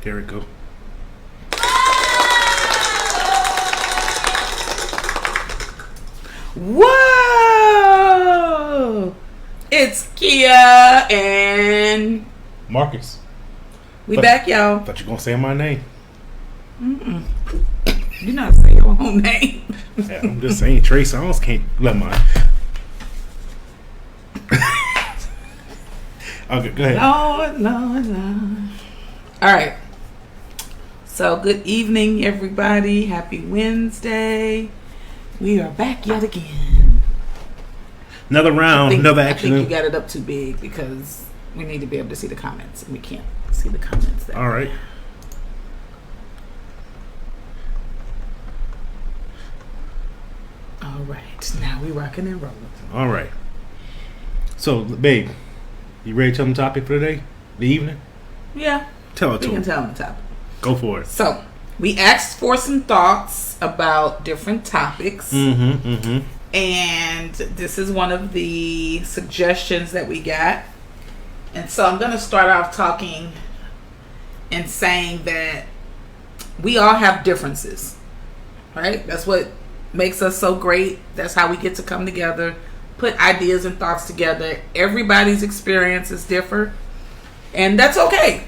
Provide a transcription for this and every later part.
There we go. Whoa! It's Keya and Marcus. We back, y'all. Thought you gonna say my name. You're not saying your own name. Yeah, I'm just saying Trey Songz can't let mine. Okay, go ahead. Lord. All right. So, good evening, everybody. Happy Wednesday. We are back yet again. Another round, another action. I think you got it up too big because we need to be able to see the comments, and we can't see the comments there. All right. All right. Now we rocking and rolling. All right. So, babe, you ready to tell them the topic for today? The evening? Yeah. Tell it to We can them. tell them the topic. Go for it. So, we asked for some thoughts about different topics. And this is one of the suggestions that we got. And so I'm going to start off talking and saying that we all have differences, right? That's what makes us so great. That's how we get to come together, put ideas and thoughts together. Everybody's experiences differ, and that's okay.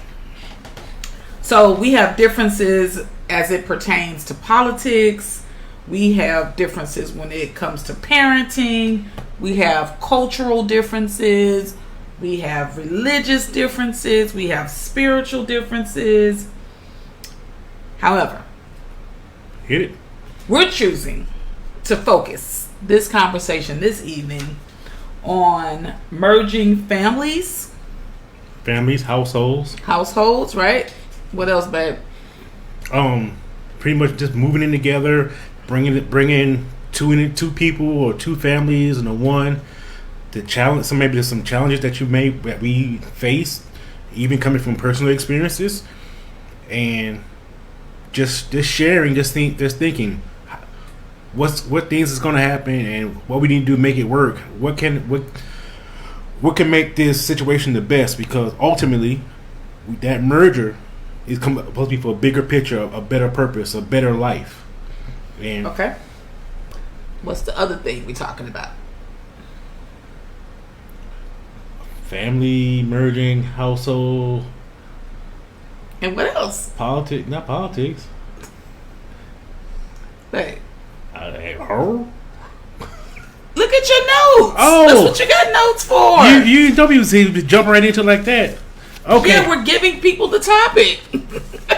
So we have differences as it pertains to politics. We have differences when it comes to parenting. We have cultural differences. We have religious differences. We have spiritual differences. However, Hit it. we're choosing to focus this conversation this evening on merging families, households, right? What else, babe? Pretty much just moving in together, bringing two people or two families into one. The challenge, maybe there's some challenges that we face, even coming from personal experiences, and just sharing, just thinking, what things is going to happen and what we need to do to make it work. What can make this situation the best? Because ultimately, that merger is supposed to be for a bigger picture, a better purpose, a better life. And okay, what's the other thing we're talking about? Family, merging, household. And what else? Not politics. Hey, Oh. look at your notes. Oh. That's what you got notes for. You don't even see jumping right into it like that. Okay. Yeah, we're giving people the topic.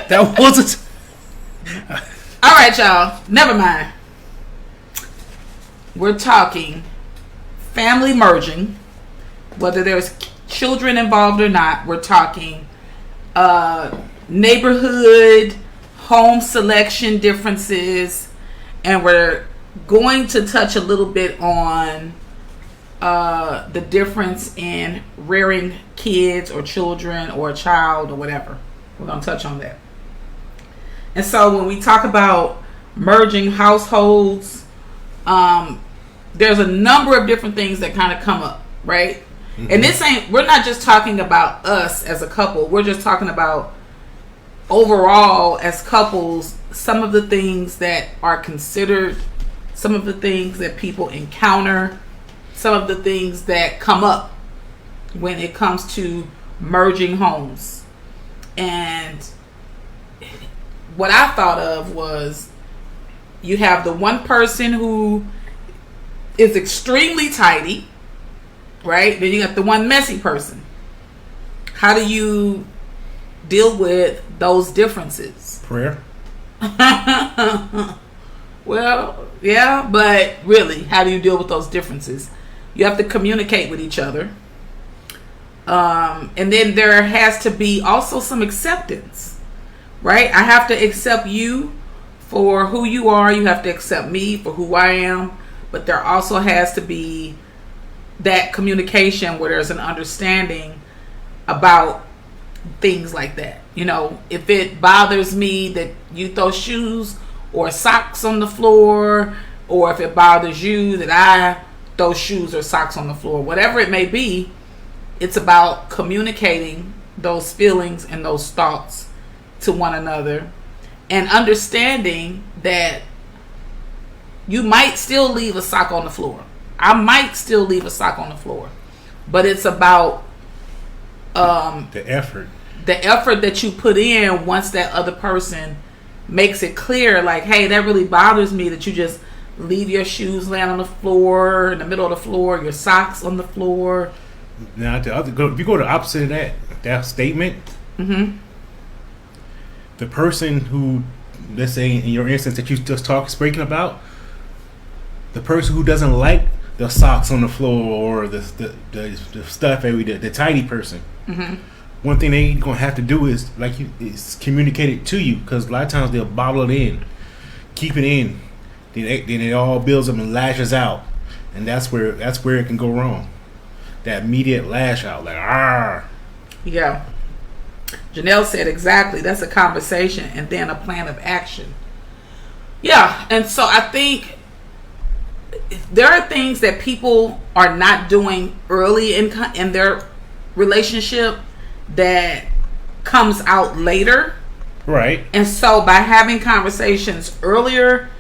That wasn't. All right, y'all. Never mind. We're talking family merging, whether there's children involved or not. We're talking neighborhood, home selection differences, and we're going to touch a little bit on the difference in rearing kids or children or a child or whatever. We're going to touch on that. And so when we talk about merging households, there's a number of different things that kind of come up, right? Mm-hmm. And we're not just talking about us as a couple. We're just talking about overall as couples, some of the things that are considered, some of the things that people encounter, some of the things that come up when it comes to merging homes. And what I thought of was you have the one person who is extremely tidy, right? Then you got the one messy person. How do you deal with those differences? Prayer. Well, yeah, but really, how do you deal with those differences? You have to communicate with each other. And then there has to be also some acceptance, right? I have to accept you for who you are. You have to accept me for who I am. But there also has to be that communication where there's an understanding about things like that. You know, if it bothers me that you throw shoes or socks on the floor, or if it bothers you that I throw shoes or socks on the floor, whatever it may be, it's about communicating those feelings and those thoughts to one another, and understanding that you might still leave a sock on the floor. I might still leave a sock on the floor, but it's about the effort that you put in once that other person makes it clear, like, hey, that really bothers me that you just leave your shoes laying on the floor, in the middle of the floor, your socks on the floor. Now, if you go to the opposite of that statement, the person who, let's say in your instance that you just speaking about, the person who doesn't like the socks on the floor or the stuff every day, the tidy person, one thing they gonna have to do is is communicate it to you, because a lot of times they'll bottle it in, keep it in, then it all builds up and lashes out, and that's where it can go wrong. That immediate lash out, like yeah. Janelle said exactly. That's a conversation and then a plan of action. Yeah, and so I think there are things that people are not doing early in their relationship that comes out later. Right. And so by having conversations earlier,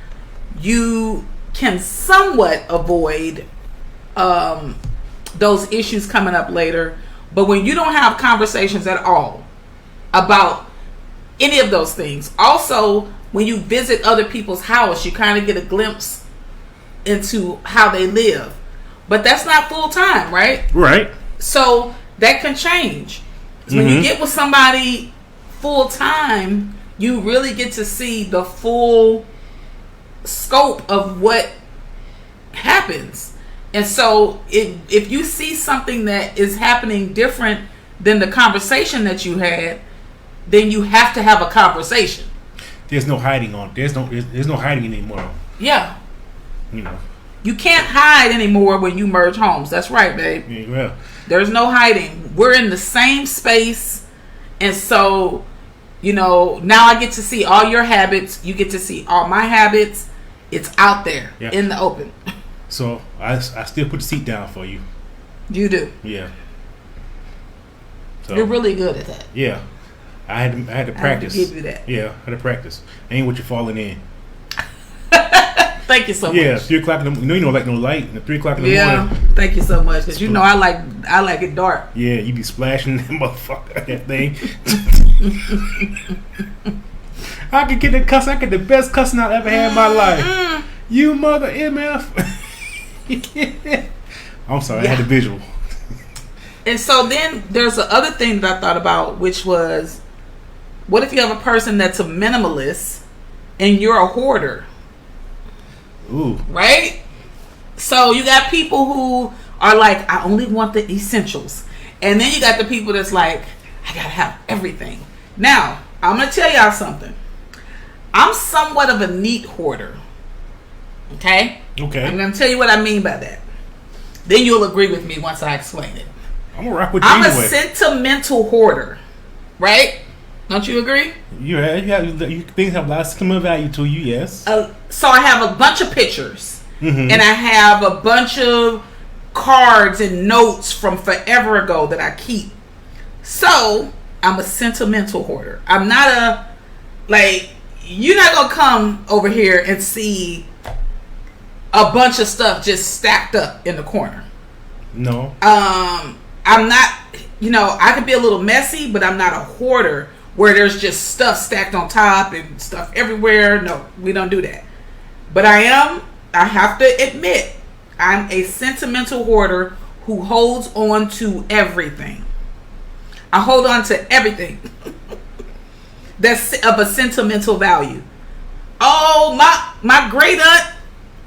you can somewhat avoid those issues coming up later. But when you don't have conversations at all about any of those things, also when you visit other people's house, you kind of get a glimpse into how they live. But that's not full time, right? Right. So that can change. When you get with somebody full time, you really get to see the full scope of what happens. And so if you see something that is happening different than the conversation that you had, then you have to have a conversation. There's no hiding there's no hiding anymore. Yeah. You know. You can't hide anymore when you merge homes. That's right, babe. Yeah. There's no hiding. We're in the same space. And so, now I get to see all your habits. You get to see all my habits. It's out there in the open. So I still put the seat down for you. You do. Yeah. So, you're really good at that. Yeah. I had to practice. I had to give you that. Yeah, I had to practice. Ain't what you're falling in. Thank you so much. Yeah, 3 o'clock in the morning. You don't like no light. At 3 o'clock in the morning. Thank you so much. Because I like it dark. Yeah, you be splashing that motherfucker, that thing. I could get the best cussing I ever had in my life. You mother MF. I'm sorry, I had a visual. And so then there's the other thing that I thought about, which was, what if you have a person that's a minimalist and you're a hoarder? Ooh. Right? So you got people who are like, I only want the essentials. And then you got the people that's like, I gotta have everything. Now, I'm gonna tell y'all something. I'm somewhat of a neat hoarder. Okay? Okay. I'm gonna tell you what I mean by that. Then you'll agree with me once I explain it. I'm gonna rock with you I'm anyway. a sentimental hoarder. Right? Don't you agree? You things have a lot of sentimental value to you, yes. So I have a bunch of pictures. And I have a bunch of cards and notes from forever ago that I keep. So I'm a sentimental hoarder. I'm not you're not going to come over here and see a bunch of stuff just stacked up in the corner. No. I'm not, I can be a little messy, but I'm not a hoarder where there's just stuff stacked on top and stuff everywhere. No, we don't do that. But I have to admit, I'm a sentimental hoarder who holds on to everything. I hold on to everything that's of a sentimental value. Oh, my great aunt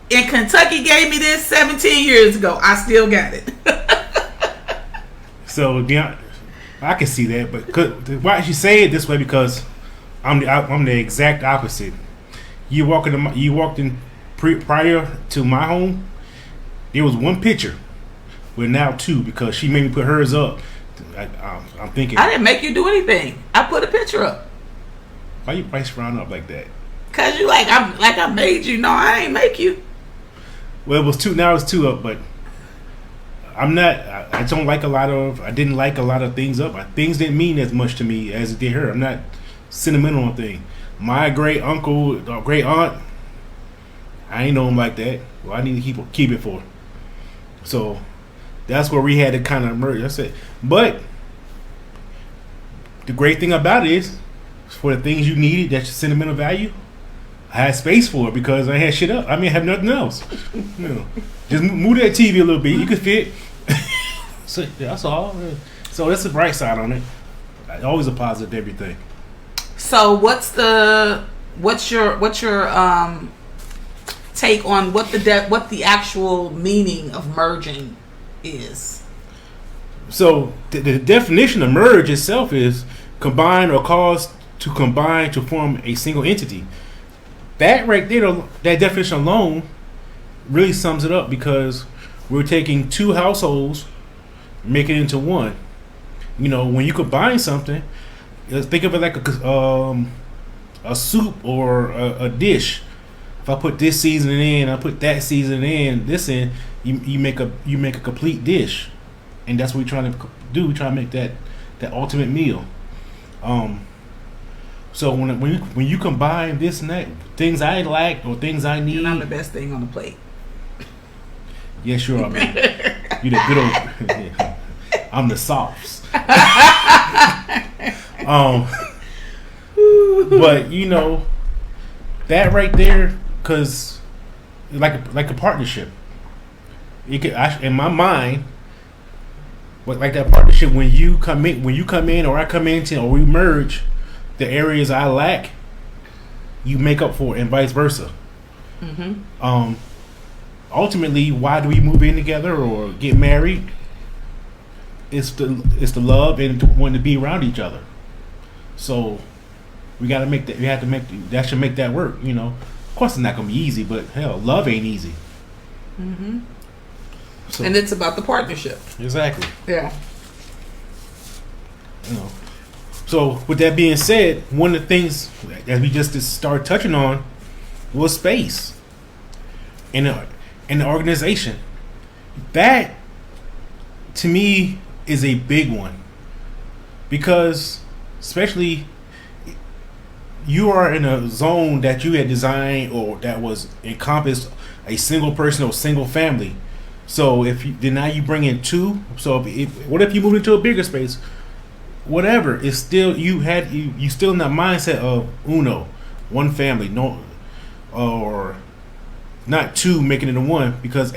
in Kentucky gave me this 17 years ago. I still got it. So, I can see that, but why did you say it this way? Because I'm the exact opposite. You walked in prior to my home. There was one picture, but now 2 because she made me put hers up. I'm thinking, I didn't make you do anything. I put a picture up. Why you price round up like that? Cause you I made you. No, I ain't make you. Well, it was 2. Now it's 2 up, but I'm not. I don't like a lot of. I didn't like a lot of things up. Things didn't mean as much to me as it did her. I'm not sentimental thing. My great uncle, great aunt, I ain't know him like that. Well, I need to keep it for. So that's where we had to kind of merge. That's it. But the great thing about it is, for the things you needed, that's your sentimental value, I had space for it because I had shit up. I mean, I have nothing else. You know, just move that TV a little bit. You could fit. So that's all. So that's the bright side on it. Always a positive everything. So what's your take on what the actual meaning of merging is? So the definition of merge itself is combine or cause to combine to form a single entity. That right there, that definition alone really sums it up, because we're taking two households, making it into one. You know, when you combine something, think of it like a soup or a dish. If I put this seasoning in, I put that seasoning in, this in, you make a complete dish, and that's what we're trying to do. We're trying to make that ultimate meal. So when you combine this and that, things I lack or things I need, and I'm the best thing on the plate. Yes, you are, man. You the good old. Yeah. I'm the softs. But you know that right there, because like a partnership, it could, in my mind, but like that partnership, when you come in, or I come into, or we merge, the areas I lack, you make up for it, and vice versa. Mm-hmm. Ultimately, why do we move in together or get married? It's the love and wanting to be around each other. So we got to make that. We have to make that should make that work. You know, of course, it's not gonna be easy, but hell, love ain't easy. Mm-hmm. So, and it's about the partnership. Exactly. Yeah. You know. So with that being said, one of the things that we just started touching on was space in the organization. That, to me, is a big one, because especially you are in a zone that you had designed or that was encompassed a single person or single family. So now you bring in two. So what if you move into a bigger space? Whatever, it's still you still in that mindset of uno, one family, no, or not two making it a one, because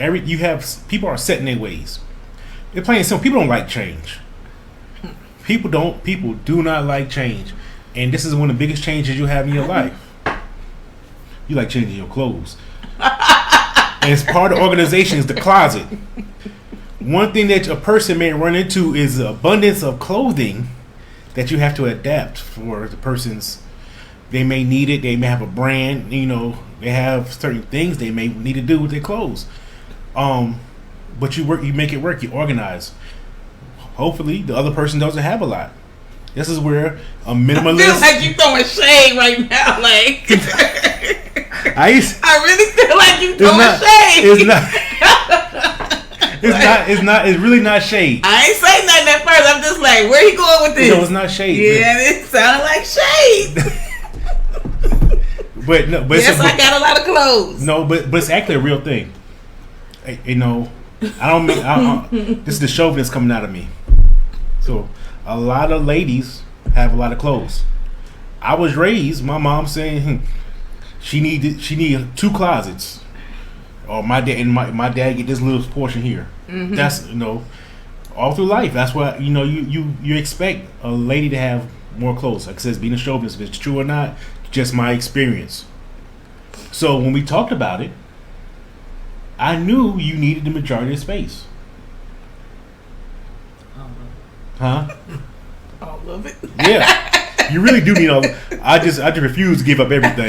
people are set in their ways. They're playing some people don't like change. People do not like change, and this is one of the biggest changes you have in your life. You like changing your clothes, and it's part of the organization is the closet. One thing that a person may run into is the abundance of clothing that you have to adapt for the person's. They may need it. They may have a brand. You know, they have certain things they may need to do with their clothes. But you make it work. You organize. Hopefully, the other person doesn't have a lot. This is where a minimalist. I feel like you throwing shade right now. Like I really feel like you throwing shade. It's not. It's really not shade. I ain't saying nothing at first. I'm just like, where he going with this? No, it's not shade. Yeah, it sounded like shade. But no, but yes, I got a lot of clothes. No, but it's actually a real thing. You know, this is the chauvinist coming out of me. So a lot of ladies have a lot of clothes. I was raised, my mom saying she needed two closets. Or my dad get this little portion here. Mm-hmm. That's all through life. That's why you expect a lady to have more clothes. Like I said, being a chauvinist, if it's true or not, just my experience. So when we talked about it, I knew you needed the majority of space. Huh? All of it. Yeah, you really do need all. I just refuse to give up everything.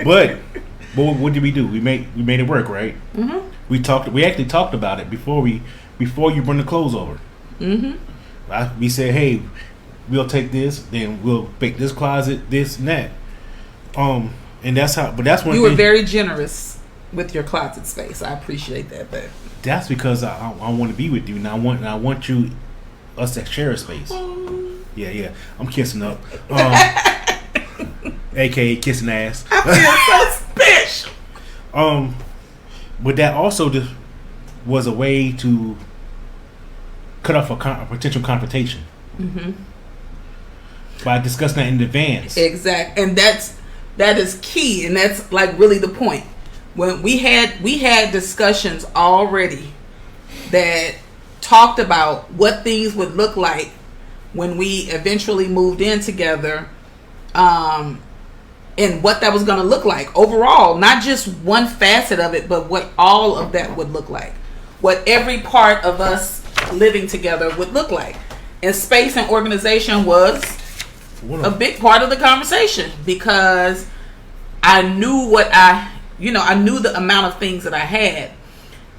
But what did we do? We made it work, right? Mm-hmm. We actually talked about it before you bring the clothes over. Mm-hmm. We said, hey, we'll take this, then we'll make this closet, this and that. And that's how. But that's when you were very generous with your closet space. I appreciate that. But that's because I want to be with you, and I want you us that share a space. Yeah. I'm kissing up. AKA kissing ass. I feel so special. But that also was a way to cut off a potential confrontation. Mm-hmm. By discussing that in advance. Exactly. And that is key, and that's like really the point. When we had discussions already that talked about what things would look like when we eventually moved in together, and what that was going to look like overall, not just one facet of it, but what all of that would look like, what every part of us living together would look like. And space and organization was a big part of the conversation, because I knew I knew the amount of things that I had.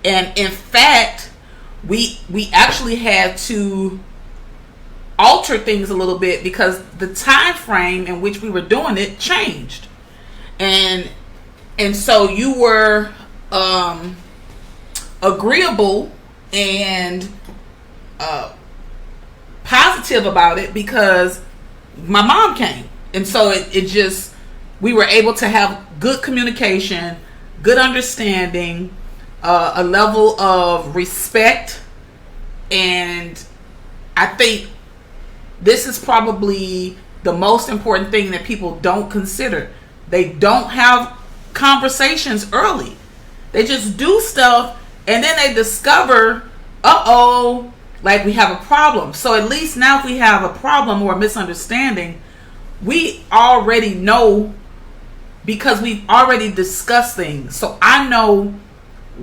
And in fact, we actually had to alter things a little bit because the time frame in which we were doing it changed. And so you were agreeable and positive about it because my mom came. And so it just, we were able to have good communication, good understanding, a level of respect. And I think this is probably the most important thing that people don't consider. They don't have conversations early. They just do stuff and then they discover, like we have a problem. So at least now if we have a problem or a misunderstanding, we already know because we've already discussed things. So I know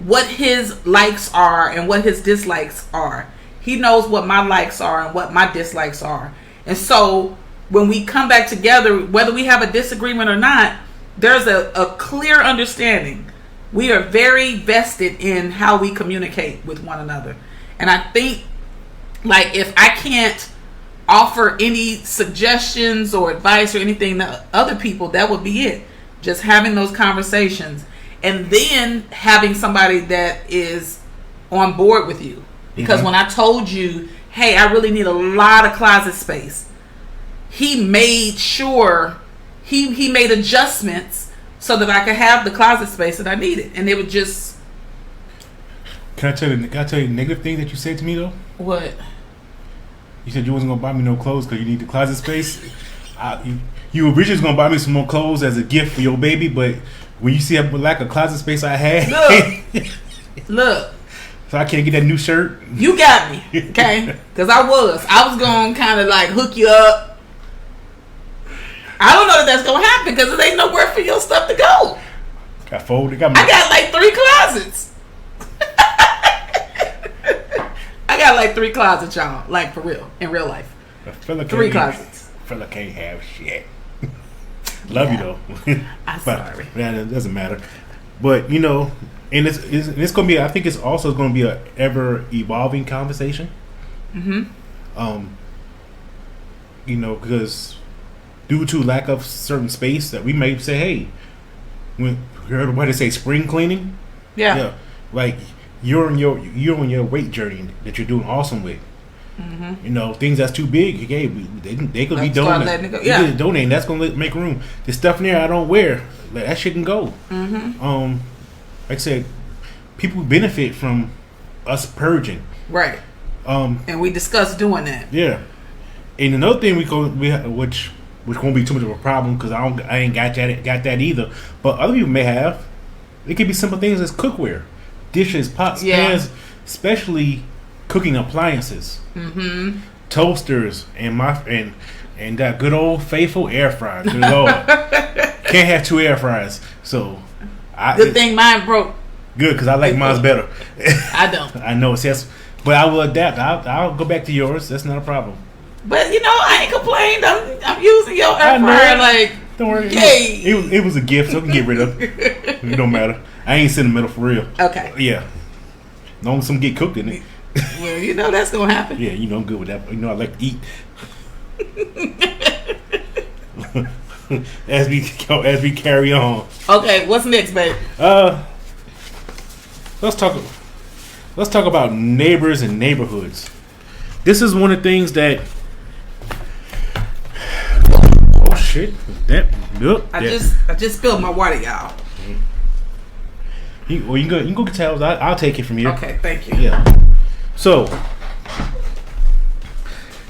what his likes are and what his dislikes are. He knows what my likes are and what my dislikes are. And so when we come back together, whether we have a disagreement or not, there's a clear understanding. We are very vested in how we communicate with one another. And I think, like, if I can't offer any suggestions or advice or anything to other people, that would be it. Just having those conversations and then having somebody that is on board with you. Because when I told you, hey, I really need a lot of closet space, he made sure he made adjustments so that I could have the closet space that I needed. And it would just... Can I tell you the negative thing that you said to me, though? What? You said you wasn't going to buy me no clothes because you need the closet space. You originally was going to buy me some more clothes as a gift for your baby, but when you see how lack of closet space I had... Look. So I can't get that new shirt. You got me, okay? Because I was going to kind of like hook you up. I don't know that that's going to happen because there ain't nowhere for your stuff to go. Got folded. I got like 3 closets. I got like 3 closets, y'all. Like for real, in real life. 3 closets. Fella can't have shit. Love you though. I'm sorry. Man, it doesn't matter. But you know, and it's going to be. I think it's also going to be a ever evolving conversation. Mm-hmm. You know, because due to lack of certain space, that we may say, hey, when you heard everybody say spring cleaning, yeah, like you're on your weight journey that you're doing awesome with. Mm-hmm. You know, things that's too big, hey, they could be donating. Yeah, donating. That's gonna make room. The stuff in there I don't wear, that shit can go. Mm-hmm. Like I said, people benefit from us purging, right? And we discussed doing that. Yeah, and another thing which won't be too much of a problem because I ain't got that either. But other people may have. It could be simple things as cookware, dishes, pots, pans, especially cooking appliances, toasters, and that good old faithful air fryer. Good Lord, can't have 2 air fryers. So, good thing mine broke. Good, because I like mine's better. I don't. I know it's yes, but I will adapt. I'll go back to yours. That's not a problem. But you know, I ain't complained. I'm using your air fryer. Like, don't worry. Yay. It was a gift, so I can get rid of it. It don't matter. I ain't sentimental for real. Okay. Yeah. As long as some get cooked in it. Well, you know that's gonna happen. Yeah, you know I'm good with that. You know I like to eat. as we carry on. Okay, what's next, babe? Let's talk about neighbors and neighborhoods. this is one of the things that. Oh shit! I just spilled my water, y'all. You can go get towels. I'll take it from here. Okay, thank you. Yeah. So,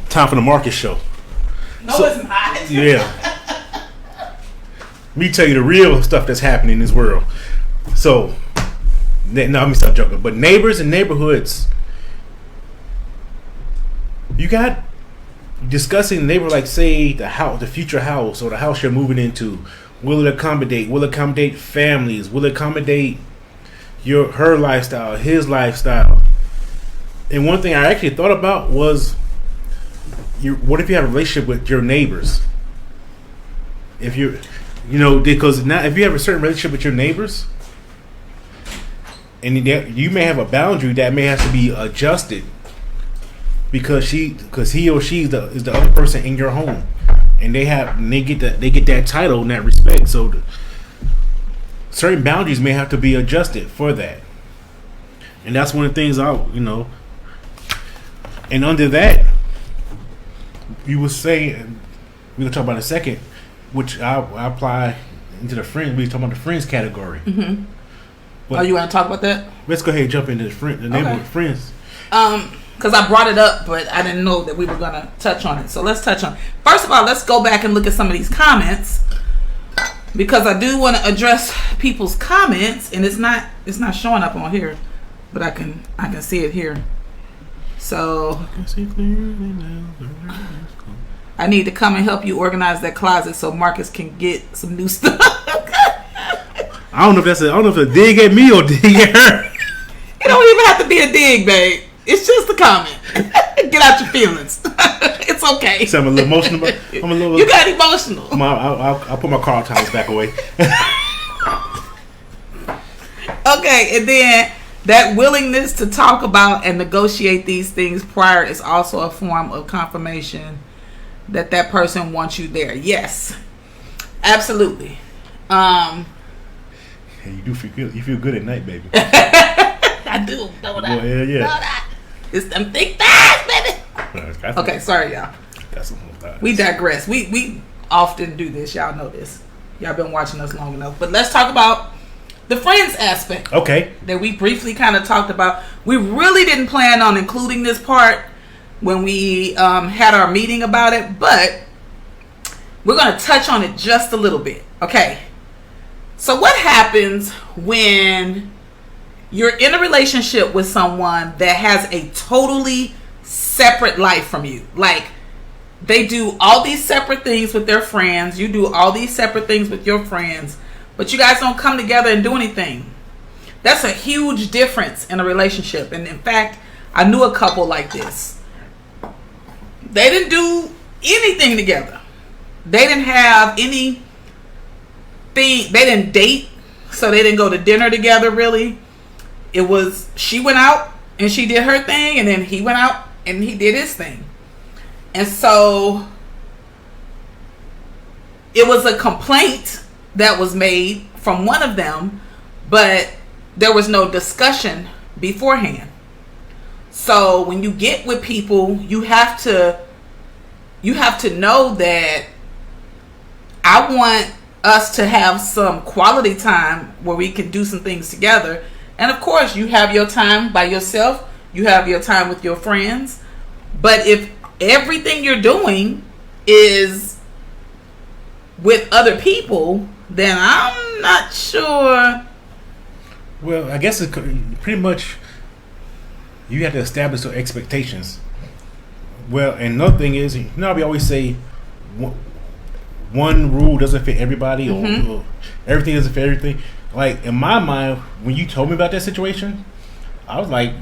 time for the Marcus show. No, it's not. Yeah. Me tell you the real stuff that's happening in this world. So, no, let me stop joking. But neighbors and neighborhoods, you got discussing neighbor, like say the future house or the house you're moving into. Will it accommodate? Will it accommodate families? Will it accommodate her lifestyle, his lifestyle? And one thing I actually thought about was, what if you have a relationship with your neighbors? If you because now if you have a certain relationship with your neighbors, and you may have a boundary that may have to be adjusted because he or she is the other person in your home, and they get that title and that respect. So certain boundaries may have to be adjusted for that, and that's one of the things And under that, you were saying, we're gonna talk about in a second, which I apply into the friends. We were talking about the friends category. Mm-hmm. You want to talk about that? Let's go ahead and jump into the neighborhood friends. Because I brought it up, but I didn't know that we were gonna touch on it. So let's touch on it. First of all, let's go back and look at some of these comments, because I do want to address people's comments, and it's not showing up on here, but I can see it here. So I need to come and help you organize that closet so Marcus can get some new stuff. I don't know if it's a dig at me or dig at her. It don't even have to be a dig, babe. It's just a comment. Get out your feelings. It's okay. So I'm a little emotional. You got emotional. I'll put my car towels back away. Okay, and then that willingness to talk about and negotiate these things prior is also a form of confirmation that person wants you there. Yes, absolutely. Hey, you do feel good. You feel good at night, baby. I do. Know that. Well, yeah. Know that. It's them thick thighs, baby. Okay, sorry, y'all. We digress. We often do this. Y'all know this. Y'all been watching us long enough. But let's talk about the friends aspect. Okay. That we briefly kind of talked about. We really didn't plan on including this part when we had our meeting about it, but we're going to touch on it just a little bit. Okay. So what happens when you're in a relationship with someone that has a totally separate life from you? Like, they do all these separate things with their friends. You do all these separate things with your friends, but you guys don't come together and do anything. That's a huge difference in a relationship. And in fact, I knew a couple like this. They didn't do anything together. They didn't have anything. They didn't date, so they didn't go to dinner together, really. It was, she went out and she did her thing, and then he went out and he did his thing. And so it was a complaint that was made from one of them, but there was no discussion beforehand. So when you get with people, you have to know that I want us to have some quality time where we can do some things together. And of course, you have your time by yourself, you have your time with your friends. But if everything you're doing is with other people, then I'm not sure. Well, I guess it's pretty much, you have to establish your expectations. Well, and another thing is, we always say one rule doesn't fit everybody, or everything doesn't fit everything. Like, in my mind, when you told me about that situation, I was like,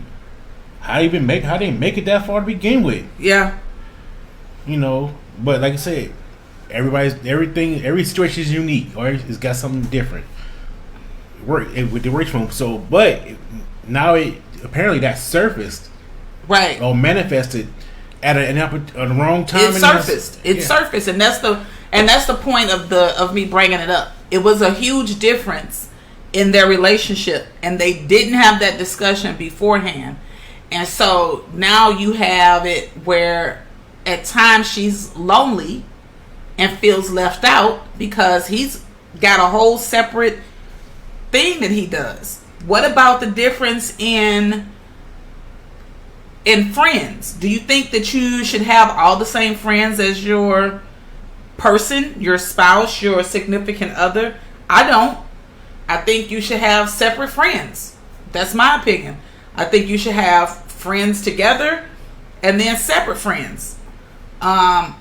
how didn't make it that far to begin with? Yeah. But like I said, every situation is unique, or it's got something different. With the rich one. So, but now apparently that surfaced, right, or manifested at the wrong time. It surfaced, and that's the point of me bringing it up. It was a huge difference in their relationship, and they didn't have that discussion beforehand. And so now you have it where at times she's lonely and feels left out because he's got a whole separate thing that he does. What about the difference in friends? Do you think that you should have all the same friends as your person, your spouse, your significant other? I don't. I think you should have separate friends. That's my opinion. I think you should have friends together and then separate friends. I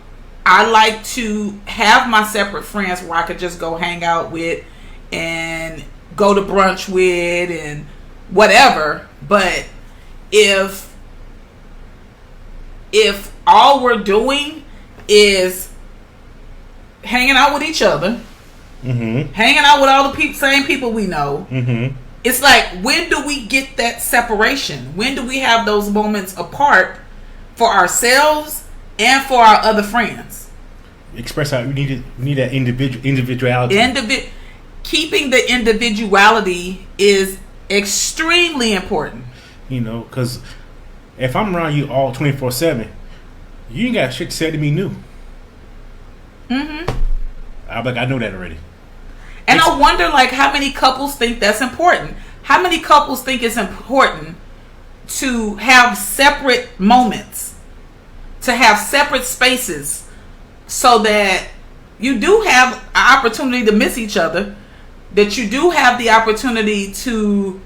like to have my separate friends where I could just go hang out with and go to brunch with and whatever. But if all we're doing is hanging out with each other, hanging out with all the same people we know, it's like, when do we get that separation? When do we have those moments apart for ourselves and for our other friends? Express how we need that individuality. Keeping the individuality is extremely important. You know, because if I'm around you all 24/7, you ain't got shit to say to me new. I'm like, I know that already. And I wonder, like, how many couples think that's important? How many couples think it's important to have separate moments, to have separate spaces, so that you do have an opportunity to miss each other, that you do have the opportunity to,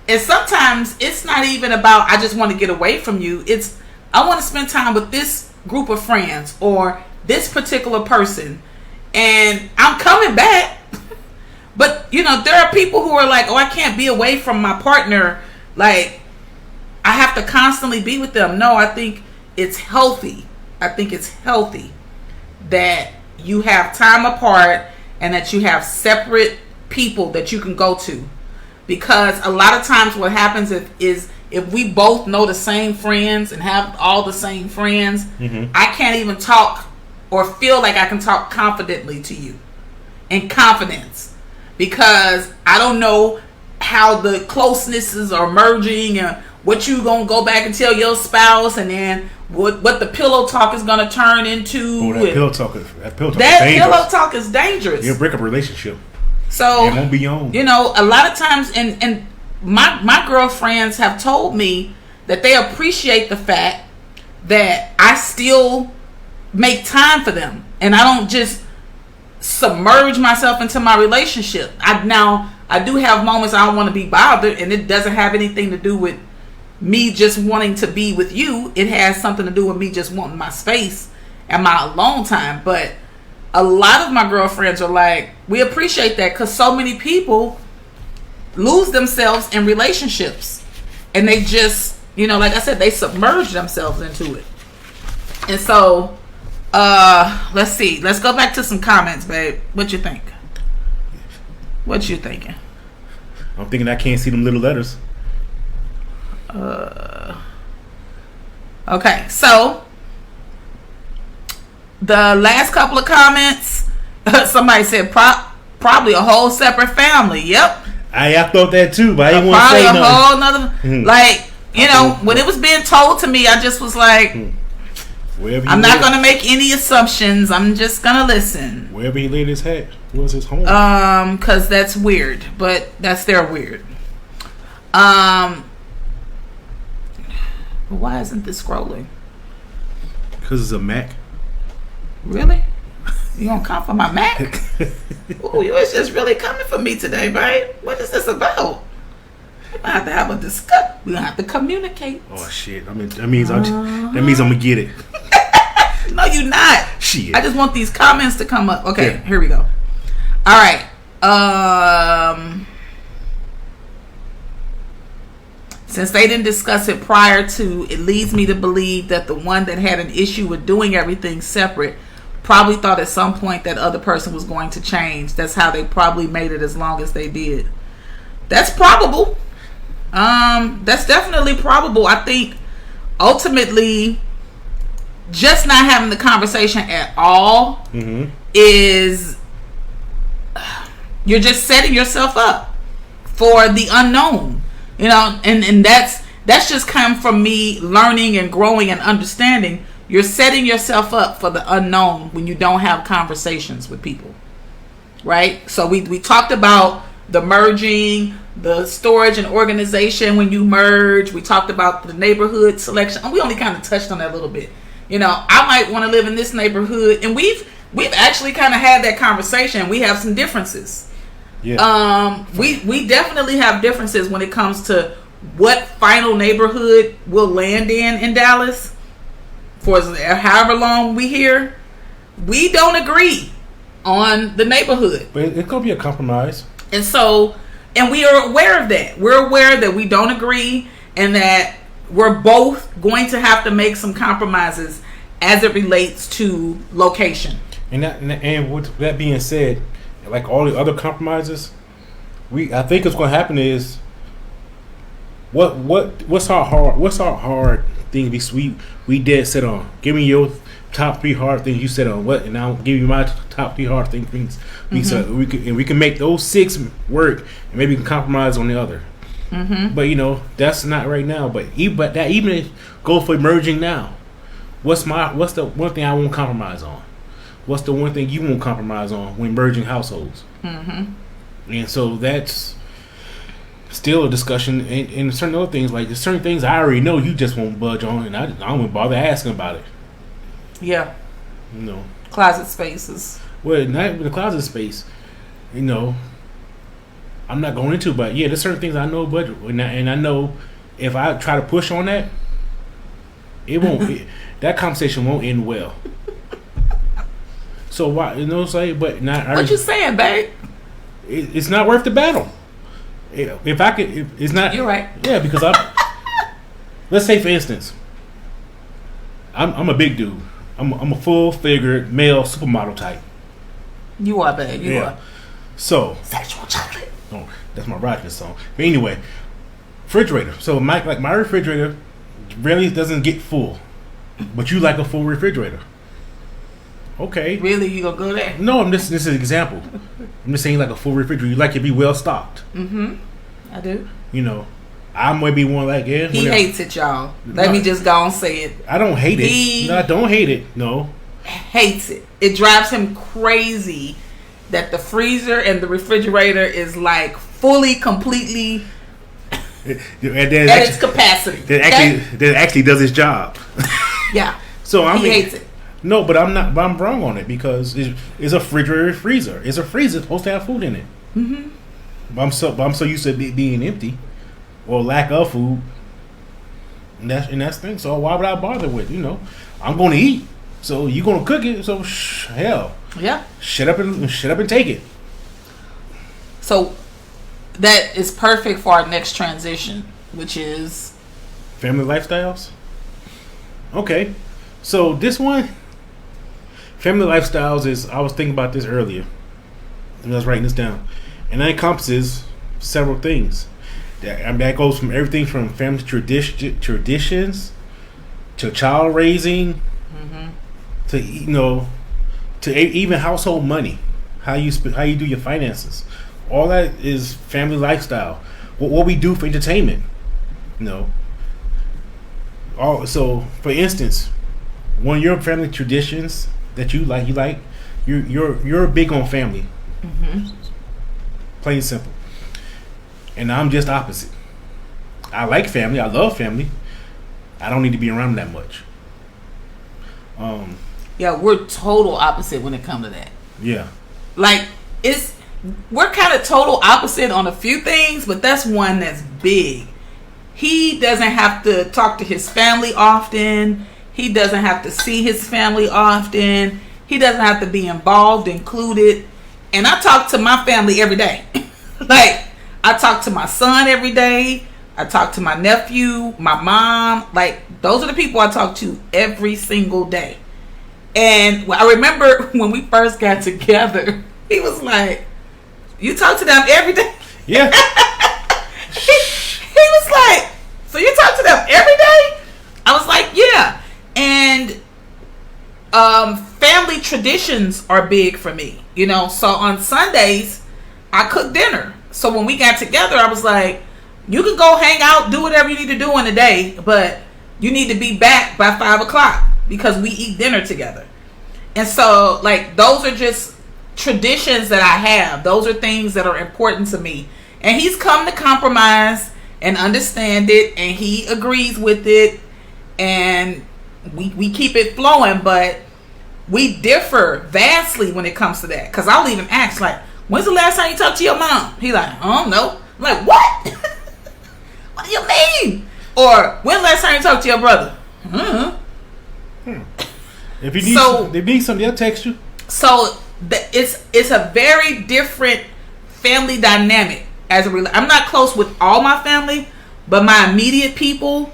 and sometimes it's not even about, I just want to get away from you. It's, I want to spend time with this group of friends or this particular person, and I'm coming back. But, you know, there are people who are like, oh, I can't be away from my partner. Like, I have to constantly be with them. No, I think it's healthy. I think it's healthy that you have time apart and that you have separate people that you can go to. Because a lot of times what happens is if we both know the same friends and have all the same friends, I can't even talk or feel like I can talk confidently to you in confidence. Because I don't know how the closenesses are merging and what you gonna go back and tell your spouse, and then what the pillow talk is gonna turn into. Oh, that pillow talk is dangerous. Pillow talk is dangerous. You'll break up a relationship. So it won't be on. You know, a lot of times, and my girlfriends have told me that they appreciate the fact that I still make time for them, and I don't just submerge myself into my relationship. I do have moments I don't want to be bothered, and it doesn't have anything to do with me just wanting to be with you. It has something to do with me just wanting my space and my alone time. But a lot of my girlfriends are like, we appreciate that, because so many people lose themselves in relationships, and they just, you know, like I said, they submerge themselves into it. And so let's see. Let's go back to some comments, babe. What you think? What you thinking? I'm thinking I can't see them little letters. Okay, so the last couple of comments, somebody said probably a whole separate family. Yep. I thought that too, but I didn't want to say nothing. Probably a whole nother, like, you know, when it was being told to me, I just was like, I'm not going to make any assumptions. I'm just going to listen. Wherever he laid his hat was his home. Because that's weird, but that's their weird. Why isn't this scrolling? Because it's a Mac. Really? You gonna come for my Mac? Ooh, you was just really coming for me today, right? What is this about? We're gonna have to have a discuss. We're gonna have to communicate. Oh shit! I mean, that means I'm gonna get it. No, you're not. Shit. I just want these comments to come up. Okay, yeah. Here we go. All right. Since they didn't discuss it prior to, it leads me to believe that the one that had an issue with doing everything separate probably thought at some point that other person was going to change. That's how they probably made it as long as they did. That's probable. That's definitely probable. I think ultimately just not having the conversation at all is, you're just setting yourself up for the unknown. You know, and that's that's just come from me learning and growing and understanding. You're setting yourself up for the unknown when you don't have conversations with people, right? So we talked about the merging, the storage and organization when you merge. We talked about the neighborhood selection. And we only kind of touched on that a little bit. You know, I might want to live in this neighborhood, and we've actually kind of had that conversation. We have some differences. Yeah. We definitely have differences when it comes to what final neighborhood we'll land in Dallas for however long we here. We don't agree on the neighborhood. But it's gonna be a compromise. And so, and we are aware of that. We're aware that we don't agree and that we're both going to have to make some compromises as it relates to location. And with that being said, like all the other compromises, I think what's going to happen is what's our hard thing we dead set on. Give me your top 3 hard things you set on what, and I'll give you my top 3 hard things. We can make those 6 work, and maybe we can compromise on the other. Mm-hmm. But you know that's not right now. But even go for merging now. What's the one thing I won't compromise on? What's the one thing you won't compromise on when merging households? Mm-hmm. And so that's still a discussion. And certain other things, like there's certain things I already know you just won't budge on, and I don't even bother asking about it. Yeah. You know. Closet spaces. Well, not even the closet space. You know, I'm not going into, but yeah, there's certain things I know budget, and I know if I try to push on that, it won't. That conversation won't end well. So why, you know, say, but not. What you saying, babe? It's not worth the battle. If I could, it's not. You're right. Yeah, because let's say for instance, I'm a big dude. I'm a full-figured male supermodel type. You are, babe. You are. So sexual chocolate. Oh, that's my Rogers song. But anyway, refrigerator. So my refrigerator really doesn't get full, but you like a full refrigerator. Okay. Really, you gonna go there? No, this is an example. I'm just saying like a full refrigerator. You like it to be well stocked. Mm-hmm. I do. You know, I might be one like it. He hates it, y'all. Let me just go and say it. I don't hate it. No, I don't hate it. No. Hates it. It drives him crazy that the freezer and the refrigerator is like fully, completely at its capacity. That actually does its job. Yeah. So he hates it. No, but I'm not. But I'm wrong on it because it's a refrigerator freezer. It's a freezer supposed to have food in it. Mm-hmm. But I'm so used to it being empty or lack of food. And that's the thing. So why would I bother with? You know, I'm going to eat. So you going to cook it. So hell. Yeah. Shut up and take it. So that is perfect for our next transition, which is family lifestyles. Okay. So this one, family lifestyles, is, I was thinking about this earlier, and I was writing this down, and that encompasses several things. That goes from everything from family traditions to child raising, mm-hmm. to even household money, how you do your finances. All that is family lifestyle. What we do for entertainment, So, for instance, one of your family traditions that you're big on family. Mm-hmm. Plain and simple. And I'm just opposite. I like family. I love family. I don't need to be around them that much. Yeah, we're total opposite when it comes to that. Yeah. Like, we're kind of total opposite on a few things, but that's one that's big. He doesn't have to talk to his family often. He doesn't have to see his family often. He doesn't have to be involved, included. And I talk to my family every day. Like, I talk to my son every day. I talk to my nephew, my mom. Like, those are the people I talk to every single day. And I remember when we first got together, he was like, "You talk to them every day?" Yeah. He was like, "So you talk to them every day?" I was like, "Yeah." And family traditions are big for me, So on Sundays, I cook dinner. So when we got together, I was like, You can go hang out, do whatever you need to do in the day, but you need to be back by 5 o'clock because we eat dinner together. And so, like, those are just traditions that I have. Those are things that are important to me. And he's come to compromise and understand it, and he agrees with it, and we keep it flowing, but we differ vastly when it comes to that. Because I'll even ask, like, when's the last time you talked to your mom? He's like, I don't know. I'm like, what? What do you mean? Or, when the last time you talked to your brother? If you need something, they'll text you. So it's a very different family dynamic. I'm not close with all my family, but my immediate people,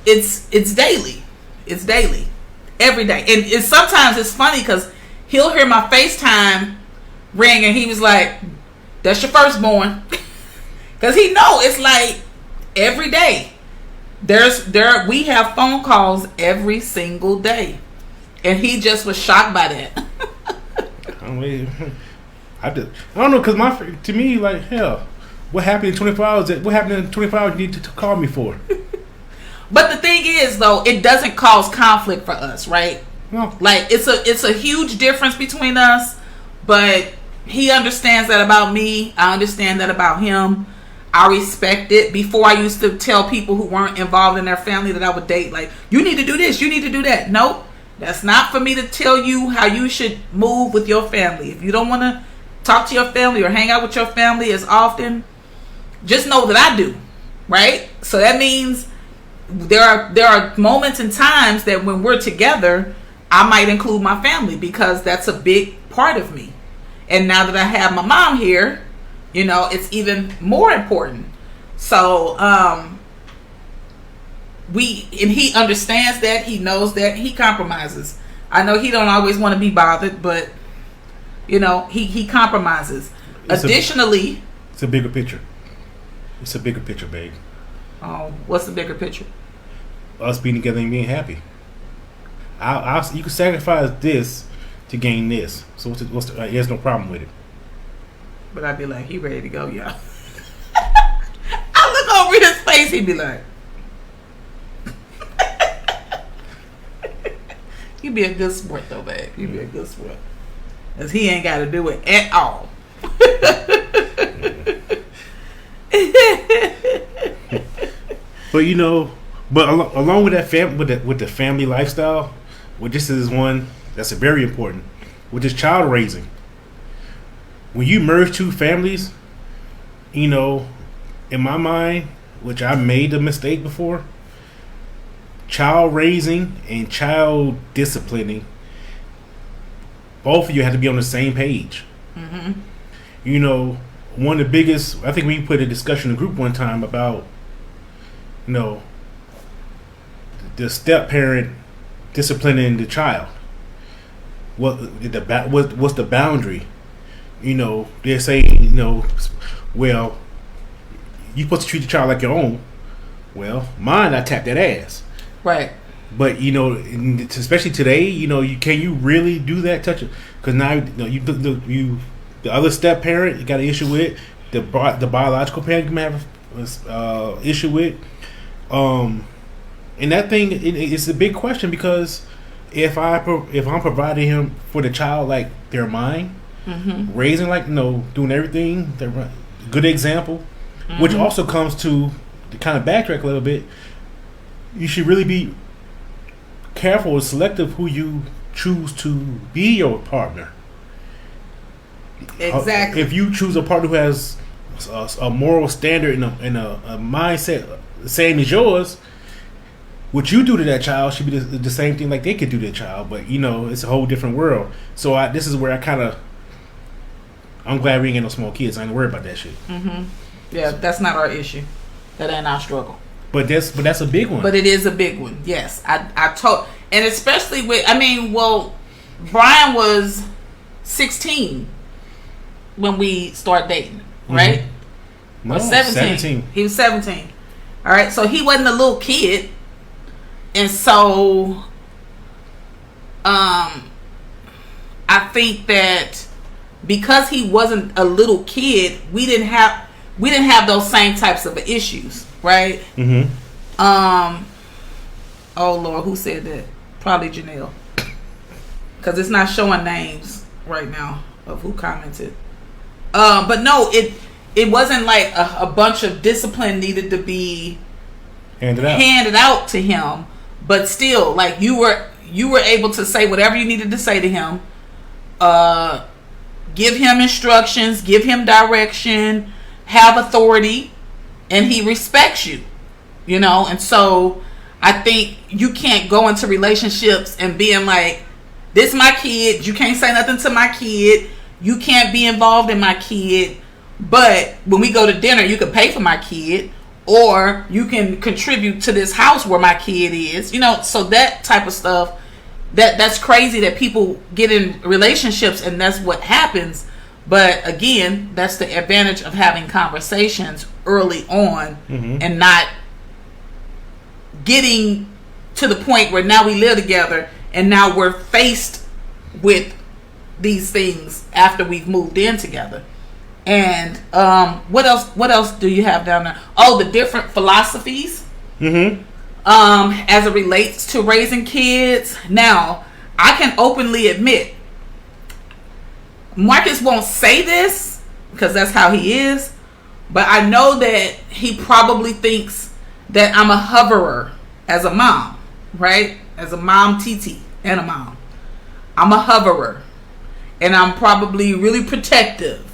it's daily. It's daily, every day. And sometimes it's funny because he'll hear my FaceTime ring and he was like, "That's your firstborn," because he know it's like every day. We have phone calls every single day, and he just was shocked by that. I don't know, because to me, like, hell, what happened in 24 hours? What happened in 24 hours you need to call me for? But the thing is, though, it doesn't cause conflict for us, right? No. Like, it's a huge difference between us, but he understands that about me. I understand that about him. I respect it. Before, I used to tell people who weren't involved in their family that I would date, like, you need to do this, you need to do that. Nope. That's not for me to tell you how you should move with your family. If you don't want to talk to your family or hang out with your family as often, just know that I do, right? So that means there are moments and times that when we're together, I might include my family because that's a big part of me. And now that I have my mom here, it's even more important. So he understands that, he knows that, he compromises. I know he don't always want to be bothered, but he compromises. Additionally, it's a bigger picture. It's a bigger picture, babe. Oh, what's the bigger picture? Us being together and being happy. You can sacrifice this to gain this. So there's no problem with it. But I'd be like, he ready to go, y'all. I look over his face, he'd be like, you be a good sport though, babe. You be a good sport. Because he ain't got to do it at all. But along with that with the family lifestyle, this is one that's very important, which is child raising. When you merge two families, in my mind, which I made a mistake before, child raising and child disciplining, both of you had to be on the same page. Mm-hmm. One of the biggest, I think we put a discussion in the group one time about, the step parent disciplining the child. What's the boundary? They're saying, well, you're supposed to treat the child like your own. Well, mine, I tap that ass. Right. But especially today, can you really do that? Touch it, because now the other step parent you got an issue with, the biological parent you may have issue with, and that thing it's a big question, because if I'm providing him for the child like they're mine, mm-hmm. raising like doing everything, good example, mm-hmm. which also comes to kind of backtrack a little bit. You should really be careful and selective who you choose to be your partner. Exactly. If you choose a partner who has a moral standard and a mindset the same as yours, what you do to that child should be the same thing like they could do to their child. But it's a whole different world. So this is where I'm glad we ain't got no small kids. I ain't worried about that shit. Mm-hmm. Yeah, that's not our issue. That ain't our struggle. But that's a big one. But it is a big one. Yes, and especially with Brian was 16 when we started dating, right? Mm-hmm. No, or 17. He was 17. All right, so he wasn't a little kid, and so I think that because he wasn't a little kid, we we didn't have those same types of issues, right? Mm-hmm. Oh Lord, who said that? Probably Janelle, because it's not showing names right now of who commented. But no, it wasn't like a bunch of discipline needed to be handed out to him, but still, like you were able to say whatever you needed to say to him, give him instructions, give him direction, have authority, and he respects you, you know. And so I think you can't go into relationships and being like, this is my kid, you can't say nothing to my kid, you can't be involved in my kid, but when we go to dinner, you can pay for my kid, or you can contribute to this house where my kid is, you know. So that type of stuff, that's crazy that people get in relationships and that's what happens. But again, that's the advantage of having conversations early on, and not getting to the point where now we live together and now we're faced with these things after we've moved in together. And what else do you have down there? Oh, the different philosophies as it relates to raising kids. Now, I can openly admit, Marcus won't say this because that's how he is, but I know that he probably thinks that I'm a hoverer as a mom, right? As a mom, TT, and a mom. I'm a hoverer, and I'm probably really protective,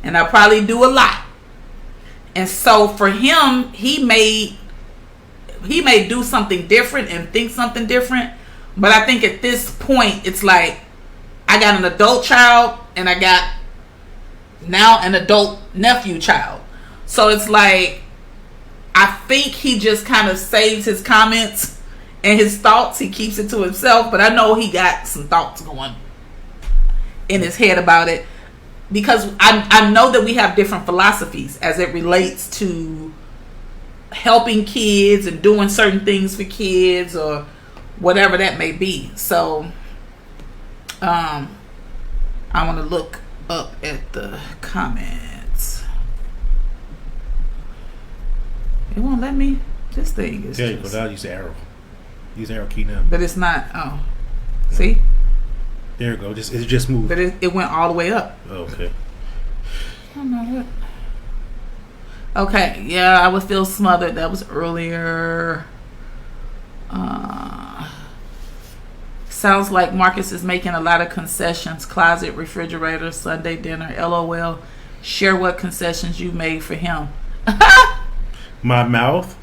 and I probably do a lot. And so for him, he may do something different and think something different, but I think at this point, it's like, I got an adult child and I got now an adult nephew child. So it's like, I think he just kind of saves his comments and his thoughts. He keeps it to himself, but I know he got some thoughts going in his head about it, because I know that we have different philosophies as it relates to helping kids and doing certain things for kids or whatever that may be. So I want to look up at the comments. It won't let me. This thing is. Yeah, you go down. Use the arrow. Use the arrow key now. But it's not. Oh, see. There you go. It just moved. But it went all the way up. Oh, okay. I don't know what. Okay, yeah, I would feel smothered. That was earlier. Sounds like Marcus is making a lot of concessions. Closet, refrigerator, Sunday dinner, LOL. Share what concessions you made for him. My mouth,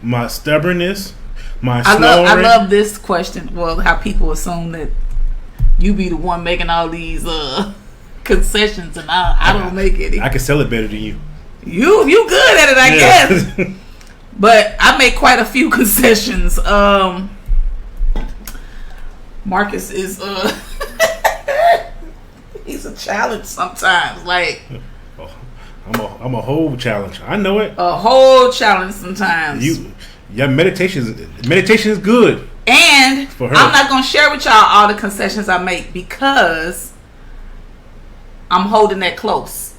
my stubbornness, my snoring. I love this question. Well, how people assume that you be the one making all these concessions and I don't make any. I can sell it better than you. You good at it, I guess. But I make quite a few concessions. Marcus is he's a challenge sometimes. Like I'm a whole challenge. I know it. A whole challenge sometimes. Meditation is good. And for her. I'm not gonna share with y'all all the concessions I make because I'm holding that close.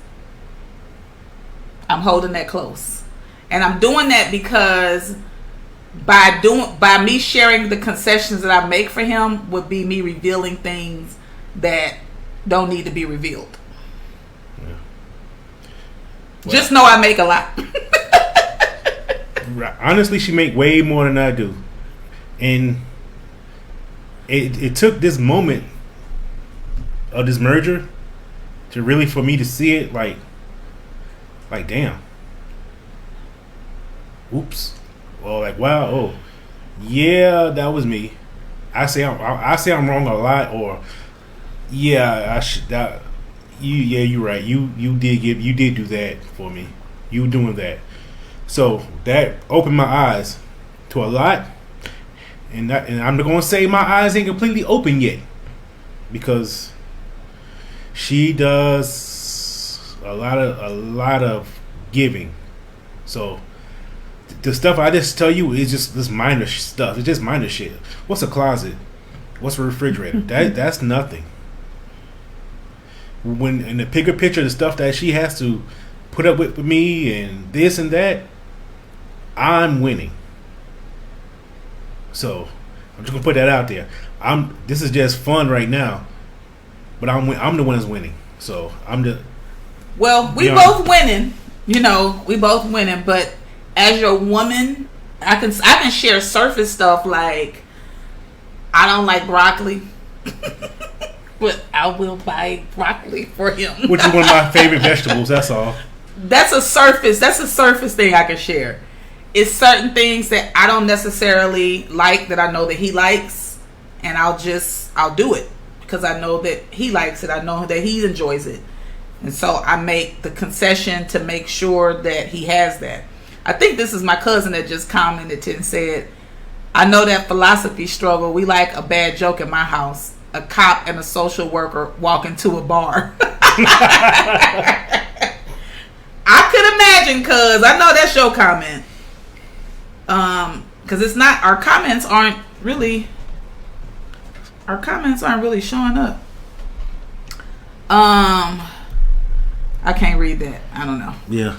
And I'm doing that because by me sharing the concessions that I make for him would be me revealing things that don't need to be revealed. Yeah. Well, just know I make a lot. Honestly, she make way more than I do. And it took this moment of this merger to really, for me to see it like damn. Oops. Well, like, wow, oh, yeah, that was me. I say I'm wrong a lot, or yeah, you're right. You did do that for me. You doing that. So that opened my eyes to a lot, and I'm not gonna say my eyes ain't completely open yet, because she does a lot of giving. So the stuff I just tell you is just this minor stuff. It's just minor shit. What's a closet? What's a refrigerator? That's nothing. When in the bigger picture, the stuff that she has to put up with me and this and that, I'm winning. So I'm just gonna put that out there. This is just fun right now, but I'm the one that's winning. So I'm the. Well, we both winning. You know, we both winning. But as your woman, I can share surface stuff like I don't like broccoli, but I will buy broccoli for him. Which is one of my favorite vegetables. That's all. That's a surface thing I can share. It's certain things that I don't necessarily like that I know that he likes, and I'll do it because I know that he likes it. I know that he enjoys it, and so I make the concession to make sure that he has that. I think this is my cousin that just commented and said, "I know that philosophy struggle. We like a bad joke in my house. A cop and a social worker walk into a bar." I could imagine, cuz I know that's your comment. Because it's not, our comments aren't really showing up. I can't read that. I don't know. Yeah.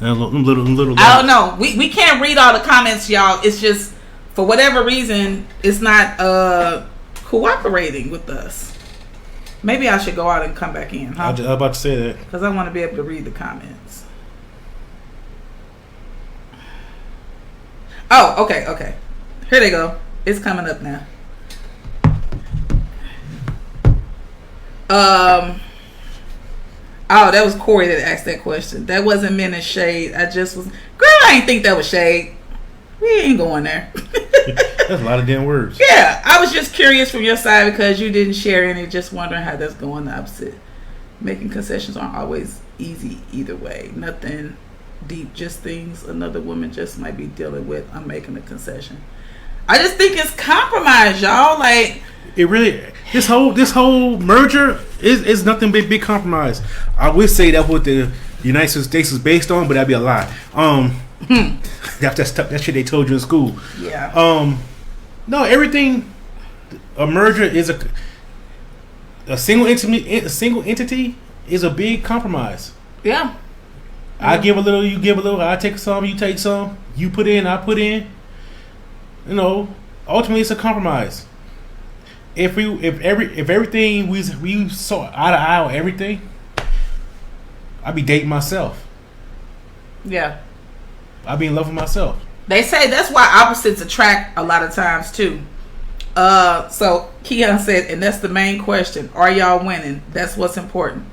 little I don't know. We can't read all the comments, y'all. It's just, for whatever reason, it's not cooperating with us. Maybe I should go out and come back in, huh? I was about to say that. Because I want to be able to read the comments. Oh, okay. Here they go. It's coming up now. Oh, that was Corey that asked that question. That wasn't meant as shade. I just was... Girl, I ain't think that was shade. We ain't going there. That's a lot of damn words. Yeah, I was just curious from your side because you didn't share any. Just wondering how that's going the opposite. Making concessions aren't always easy either way. Nothing deep, just things another woman just might be dealing with. I'm making a concession. I just think it's compromise, y'all. Like, it really, this whole merger is nothing but big compromise. I would say that's what the United States is based on, but that'd be a lie. That shit they told you in school. Yeah. No, everything. A merger is a single entity is a big compromise. Yeah. I give a little, you give a little. I take some, you take some. You put in, I put in. You know, ultimately, it's a compromise. If everything we saw eye to eye on everything, I'd be dating myself. Yeah. I'd be in love with myself. They say that's why opposites attract a lot of times too. So Keya said, and that's the main question: are y'all winning? That's what's important,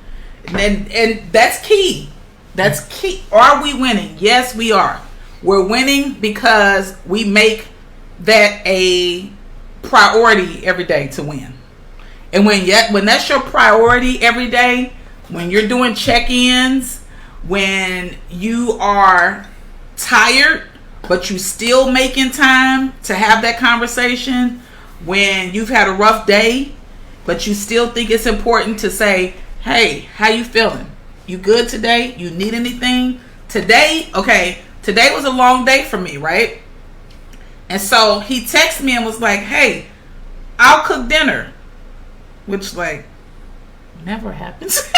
and that's key. That's key. Are we winning? Yes, we are. We're winning because we make that a priority every day to win. And when that's your priority every day, when you're doing check-ins, when you are tired but you still making time to have that conversation, when you've had a rough day but you still think it's important to say, hey, how you feeling? You good today? You need anything? Today was a long day for me, right? And so he texted me and was like, hey, I'll cook dinner. Which, like, never happens.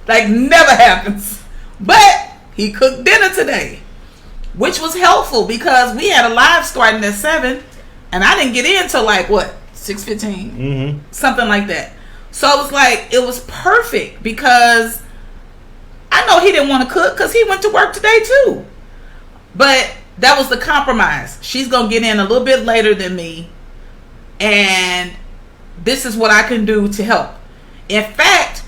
Like, never happens. But he cooked dinner today, which was helpful because we had a live starting at 7, and I didn't get in till like, what, 6:15? Mm-hmm. Something like that. So it was like, it was perfect because I know he didn't want to cook because he went to work today too. But that was the compromise. She's going to get in a little bit later than me, and this is what I can do to help. In fact,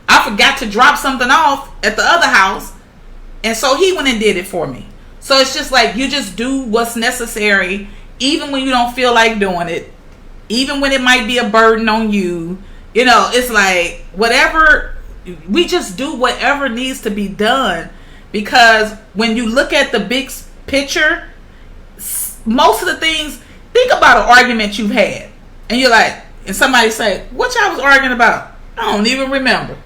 I forgot to drop something off at the other house, and so he went and did it for me. So it's just like, you just do what's necessary, even when you don't feel like doing it, even when it might be a burden on you. You know, it's like, whatever, we just do whatever needs to be done. Because when you look at the big picture, most of the things, think about an argument you've had, and you're like, and somebody say, what y'all was arguing about? I don't even remember.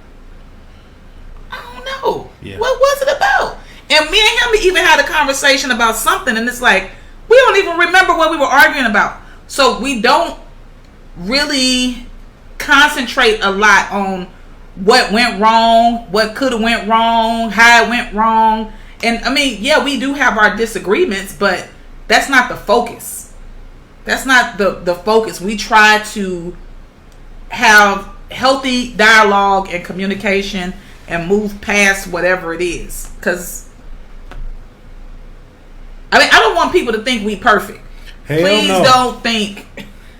I don't know. Yeah. What was it about? And me and him even had a conversation about something, and it's like, we don't even remember what we were arguing about. So we don't really concentrate a lot on what went wrong, what could have went wrong, how it went wrong. And I mean, yeah, we do have our disagreements, but that's not the focus. That's not the focus. We try to have healthy dialogue and communication and move past whatever it is. Because, I mean, I don't want people to think we perfect. Please don't think.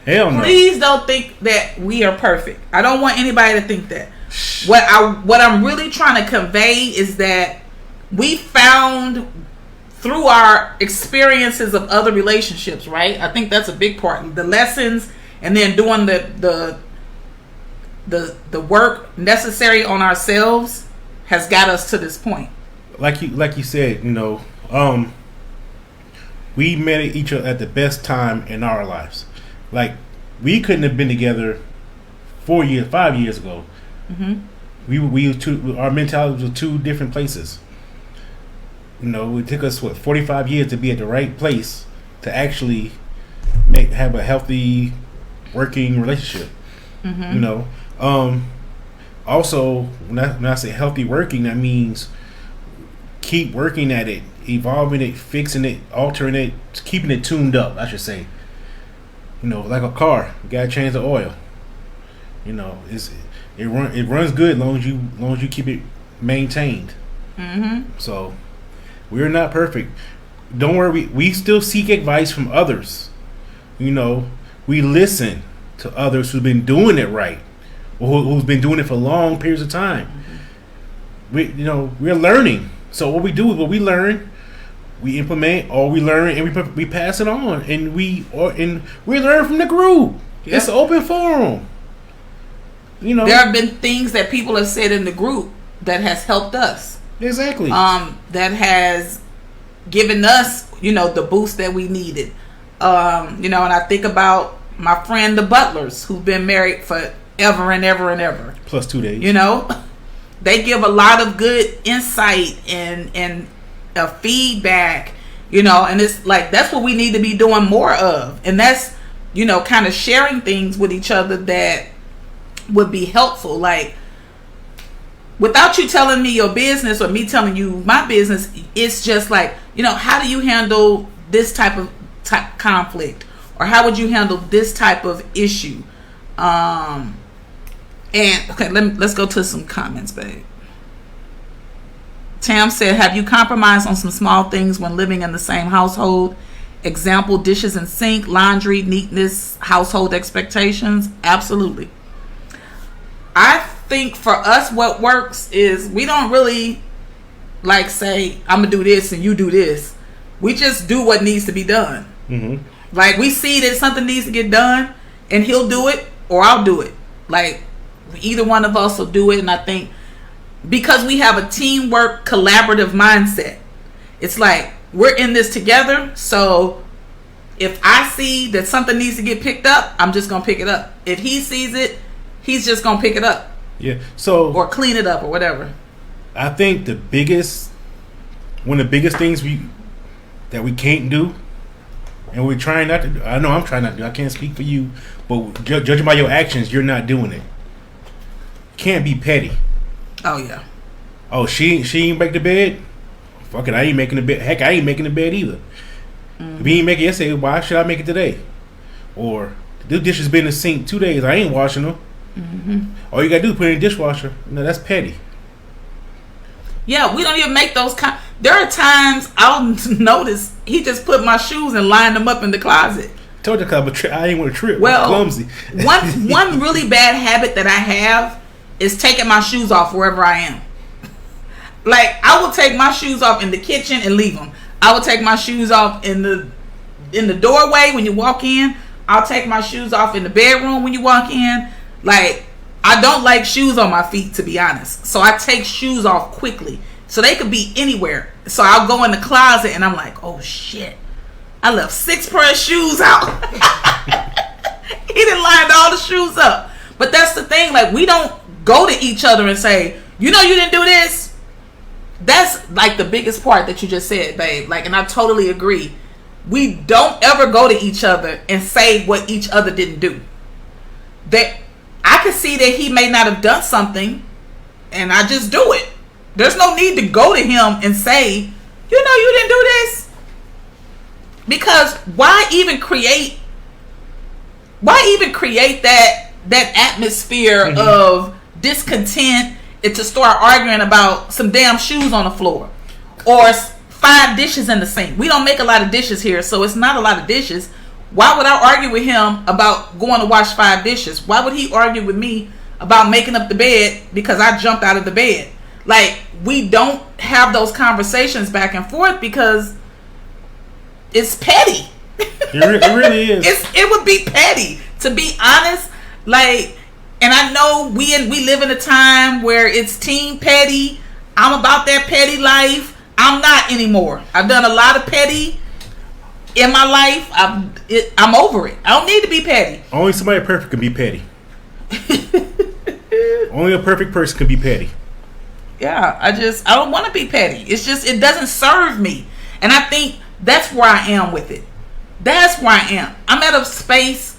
Hell no. Please don't think that we are perfect. I don't want anybody to think that. What I'm really trying to convey is that we found through our experiences of other relationships, right? I think that's a big part. The lessons, and then doing the work necessary on ourselves has got us to this point. Like you said, we met each other at the best time in our lives. Like, we couldn't have been together 5 years ago. Mm-hmm. Our mentalities were two different places. It took us 45 years to be at the right place to actually have a healthy working relationship. Mm-hmm. Also, when I say healthy working, that means keep working at it, evolving it, fixing it, altering it, keeping it tuned up, I should say. Like a car, you gotta change the oil. It runs good as long as you keep it maintained. Mm-hmm. So we're not perfect. Don't worry, we still seek advice from others. We listen to others who've been doing it right, or who's been doing it for long periods of time. Mm-hmm. We're learning. So what we do is what we learn, we implement, or we learn, and we pass it on, and we learn from the group. Yep. It's an open forum. There have been things that people have said in the group that has helped us. Exactly. That has given us, the boost that we needed. And I think about my friend the Butlers, who've been married for ever and ever and ever. Plus 2 days. They give a lot of good insight and feedback, and it's like, that's what we need to be doing more of. And that's, kind of sharing things with each other that would be helpful. Like, without you telling me your business or me telling you my business, it's just like, how do you handle this type of conflict, or how would you handle this type of issue? And okay, let's go to some comments, babe. Tam said, have you compromised on some small things when living in the same household? Example, dishes in sink, laundry, neatness, household expectations. Absolutely. I think for us, what works is we don't really like say, I'm gonna do this and you do this. We just do what needs to be done. Mm-hmm. Like, we see that something needs to get done, and he'll do it or I'll do it. Like, either one of us will do it. And I think because we have a teamwork, collaborative mindset, it's like, we're in this together. So if I see that something needs to get picked up, I'm just gonna pick it up. If he sees it, he's just gonna pick it up. Yeah. So, or clean it up or whatever. I think one of the biggest things that we can't do, and we're trying not to do, I know I'm trying not to do, I can't speak for you, but judging by your actions, you're not doing it. Can't be petty. Oh yeah. Oh, she ain't make the bed? Fuck it, I ain't making the bed. Heck, I ain't making the bed either. Mm-hmm. If he ain't make it yesterday, why should I make it today? Or, the dishes been in the sink 2 days, I ain't washing them. Mm-hmm. All you gotta do is put it in the dishwasher. No, that's petty. Yeah, we don't even make those there are times I'll notice he just put my shoes and lined them up in the closet. Told you I ain't want to trip. Well, I'm clumsy. one really bad habit that I have is taking my shoes off wherever I am. Like, I will take my shoes off in the kitchen and leave them. I will take my shoes off in the doorway when you walk in. I'll take my shoes off in the bedroom when you walk in. Like, I don't like shoes on my feet, to be honest. So I take shoes off quickly. So they could be anywhere. So I'll go in the closet and I'm like, oh shit, I left 6 pair of shoes out. He done lined all the shoes up. But that's the thing. Like, we don't go to each other and say, you didn't do this. That's like the biggest part that you just said, babe. Like, and I totally agree. We don't ever go to each other and say what each other didn't do. That I can see that he may not have done something, and I just do it. There's no need to go to him and say, you didn't do this. Because why even create that atmosphere of discontent and to start arguing about some damn shoes on the floor or 5 dishes in the sink? We don't make a lot of dishes here, so it's not a lot of dishes. Why would I argue with him about going to wash 5 dishes? Why would he argue with me about making up the bed because I jumped out of the bed? Like, we don't have those conversations back and forth because it's petty. It really is. It would be petty, to be honest. Like, and I know we live in a time where it's team petty. I'm about that petty life. I'm not anymore. I've done a lot of petty in my life. I'm over it. I don't need to be petty. Only somebody perfect can be petty. Only a perfect person can be petty. Yeah, I don't want to be petty. It's just, it doesn't serve me. And I think that's where I am with it. That's where I am. I'm at a space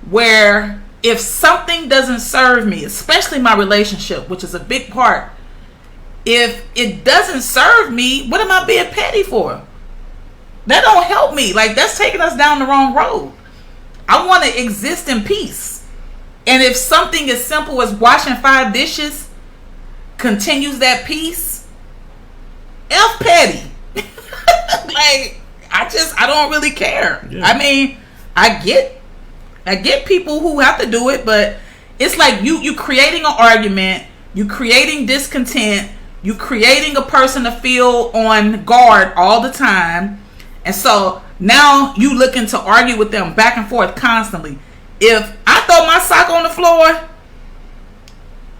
where if something doesn't serve me, especially my relationship, which is a big part, if it doesn't serve me, what am I being petty for? That don't help me. Like, that's taking us down the wrong road. I want to exist in peace. And if something as simple as washing 5 dishes continues that peace, F petty. Like, I don't really care. Yeah. I mean, I get people who have to do it, but it's like you creating an argument, you creating discontent, you creating a person to feel on guard all the time. And so now you looking to argue with them back and forth constantly. If I throw my sock on the floor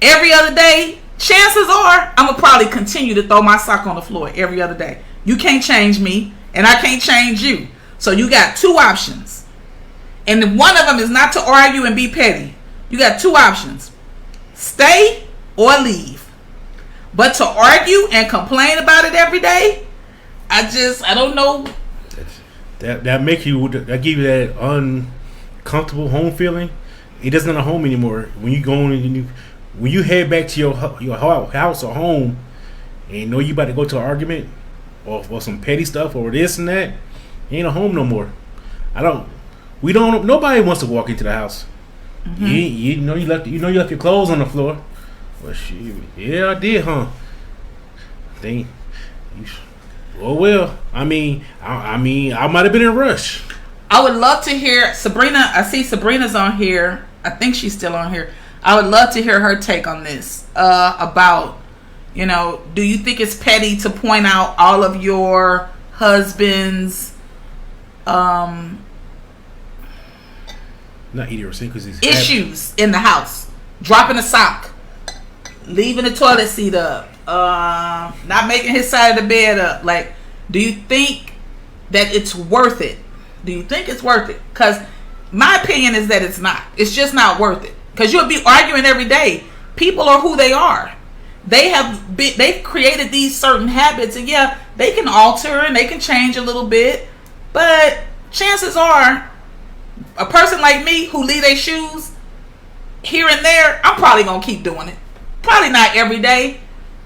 every other day, chances are I'm going to probably continue to throw my sock on the floor every other day. You can't change me, and I can't change you. So you got 2 options. And one of them is not to argue and be petty. You got 2 options. Stay or leave. But to argue and complain about it every day, I don't know. That give you that uncomfortable home feeling. It doesn't a home anymore. When you go in when you head back to your house or home and you know you about to go to an argument or some petty stuff or this and that, it ain't a home no more. Nobody wants to walk into the house. Mm-hmm. You left your clothes on the floor. Well, shit, yeah, I did, huh? Well, I mean, I might have been in a rush. I would love to hear Sabrina. I see Sabrina's on here. I think she's still on here. I would love to hear her take on this about, do you think it's petty to point out all of your husband's not idiosyncrasies, issues in the house? Dropping a sock, leaving the toilet seat up, not making his side of the bed up. Like, do you think that it's worth it? Do you think it's worth it? Because my opinion is that it's not. It's just not worth it. Because you'll be arguing every day. People are who they are. They've created these certain habits, and yeah, they can alter and they can change a little bit. But chances are, a person like me who leave their shoes here and there, I'm probably gonna keep doing it. Probably not every day,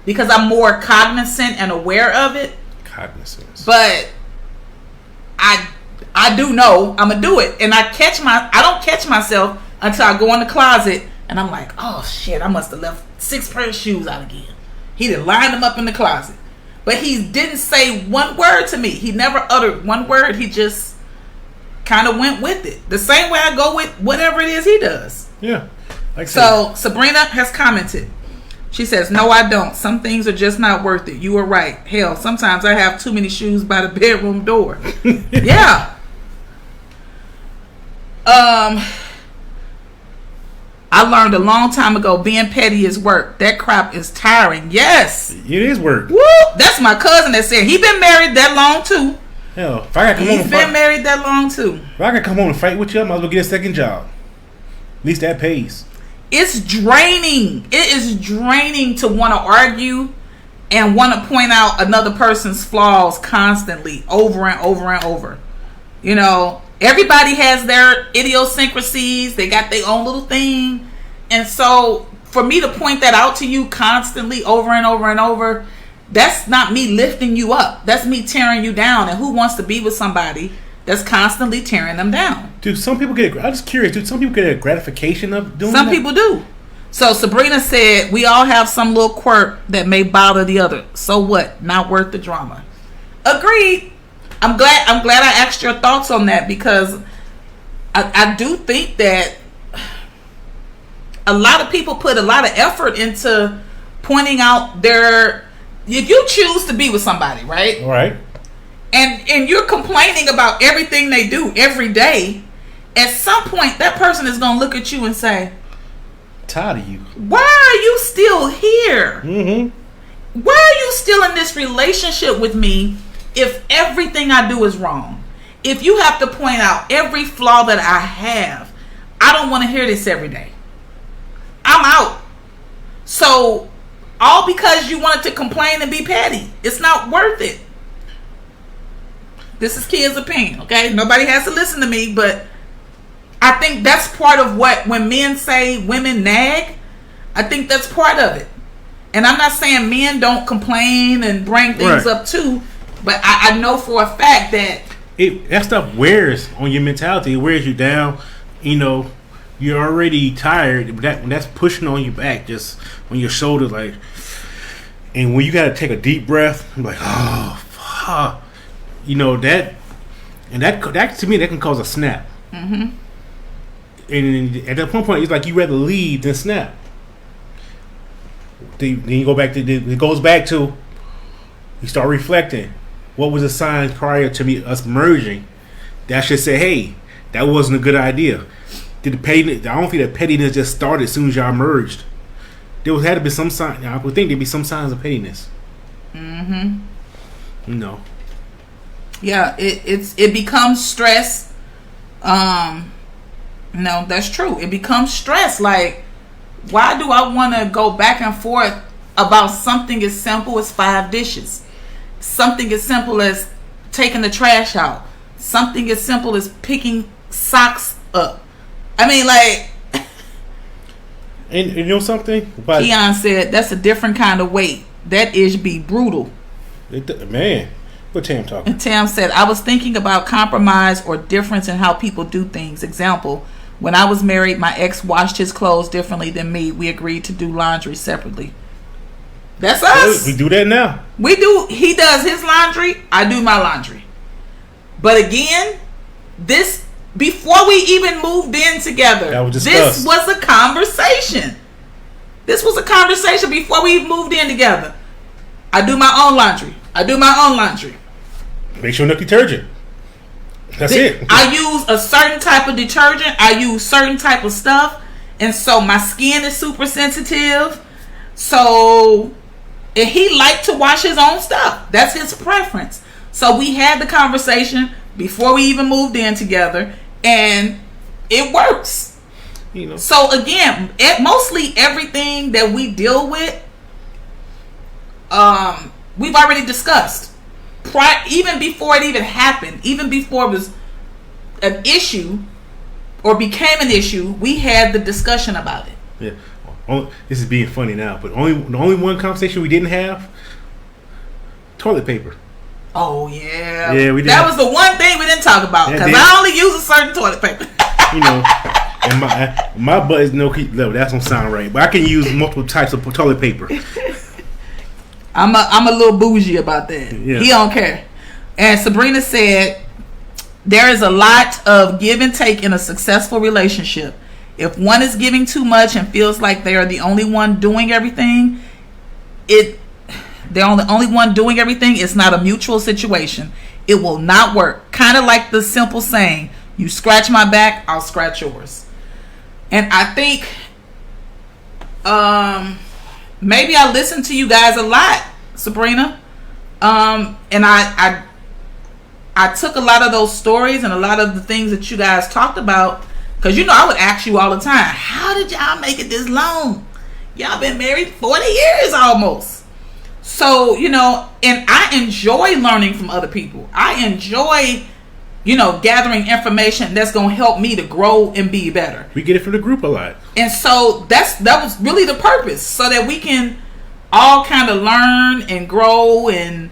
because I'm more cognizant and aware of it. But I do know I'm gonna do it, and I don't catch myself until I go in the closet and I'm like, oh shit, I must have left 6 pairs of shoes out again. He done lined them up in the closet, but he didn't say one word to me. He never uttered one word. He just kind of went with it, the same way I go with whatever it is he does. Yeah. So Sabrina has commented. She says, no, I don't. Some things are just not worth it. You are right. Hell, sometimes I have too many shoes by the bedroom door. Yeah. I learned a long time ago, being petty is work. That crap is tiring. Yes. It is work. Woo! That's my cousin that said he been married that long too. Hell, if I got He's been married that long too. If I can come home and fight with you, I might as well get a second job. At least that pays. It's draining. It is draining to want to argue and want to point out another person's flaws constantly, over and over and over. Everybody has their idiosyncrasies. They got their own little thing. And so for me to point that out to you constantly over and over and over, that's not me lifting you up. That's me tearing you down. And who wants to be with somebody that's constantly tearing them down? Dude, some people get, I'm just curious, dude, some people get a gratification of doing Some that? people do. So Sabrina said, we all have some little quirk that may bother the other. So what? Not worth the drama. Agreed. I'm glad I asked your thoughts on that, because I do think that a lot of people put a lot of effort into pointing out if you choose to be with somebody, right? Right. And you're complaining about everything they do every day, at some point that person is going to look at you and say, tired of you. Why are you still here? Mm-hmm. Why are you still in this relationship with me if everything I do is wrong? If you have to point out every flaw that I have, I don't want to hear this every day. I'm out. So, all because you wanted to complain and be petty. It's not worth it. This is Keya's opinion, okay? Nobody has to listen to me, but I think that's part of what, when men say women nag, I think that's part of it. And I'm not saying men don't complain and bring things up too, but I know for a fact that that stuff wears on your mentality. It wears you down. You know, you're already tired. When that's pushing on your back, just on your shoulders, like, and when you got to take a deep breath, I'm like, oh, fuck. You know, that to me, that can cause a snap. Mm-hmm. And at that point, it's like you rather leave than snap. Then you go back to, it goes back to, you start reflecting. What was the signs prior to us merging that should say, hey, that wasn't a good idea? I don't think that pettiness just started as soon as y'all merged. There had to be some sign. I would think there'd be some signs of pettiness. Mm-hmm. No. Yeah, it becomes stress. No, that's true. It becomes stress. Like, why do I want to go back and forth about something as simple as 5 dishes? Something as simple as taking the trash out. Something as simple as picking socks up. I mean, like... And you know something? Keon said, that's a different kind of weight. That is be brutal. Man, what Tam talking? And Tam said, I was thinking about compromise or difference in how people do things. Example, when I was married, my ex washed his clothes differently than me. We agreed to do laundry separately. That's us. We do that now. We do. He does his laundry. I do my laundry. But again, before we even moved in together, this was a conversation. This was a conversation before we even moved in together. I do my own laundry. Make sure enough detergent. That's it. I use a certain type of detergent. I use certain type of stuff. And so my skin is super sensitive. So and he liked to wash his own stuff. That's his preference. So we had the conversation before we even moved in together. And it works. You know. So again, mostly everything that we deal with, we've already discussed. Even before it even happened, even before it was an issue or became an issue, we had the discussion about it. Yeah. This is being funny now, but the only one conversation we didn't have, toilet paper. Oh yeah. Yeah, we did. That was the one thing we didn't talk about, because I only use a certain toilet paper. You know, and my butt is no. That's don't sound right, but I can use multiple types of toilet paper. I'm a little bougie about that. Yeah. He don't care. And Sabrina said, there is a lot of give and take in a successful relationship. If one is giving too much and feels like they are the only one doing everything, they're the only one doing everything. It's not a mutual situation. It will not work. Kind of like the simple saying, you scratch my back, I'll scratch yours. And I think maybe I listen to you guys a lot, Sabrina. And I took a lot of those stories and a lot of the things that you guys talked about, because I would ask you all the time, how did y'all make it this long? Y'all been married 40 years almost. So, and I enjoy learning from other people. I enjoy, gathering information that's going to help me to grow and be better. We get it from the group a lot. And so that was really the purpose, so that we can all kind of learn and grow and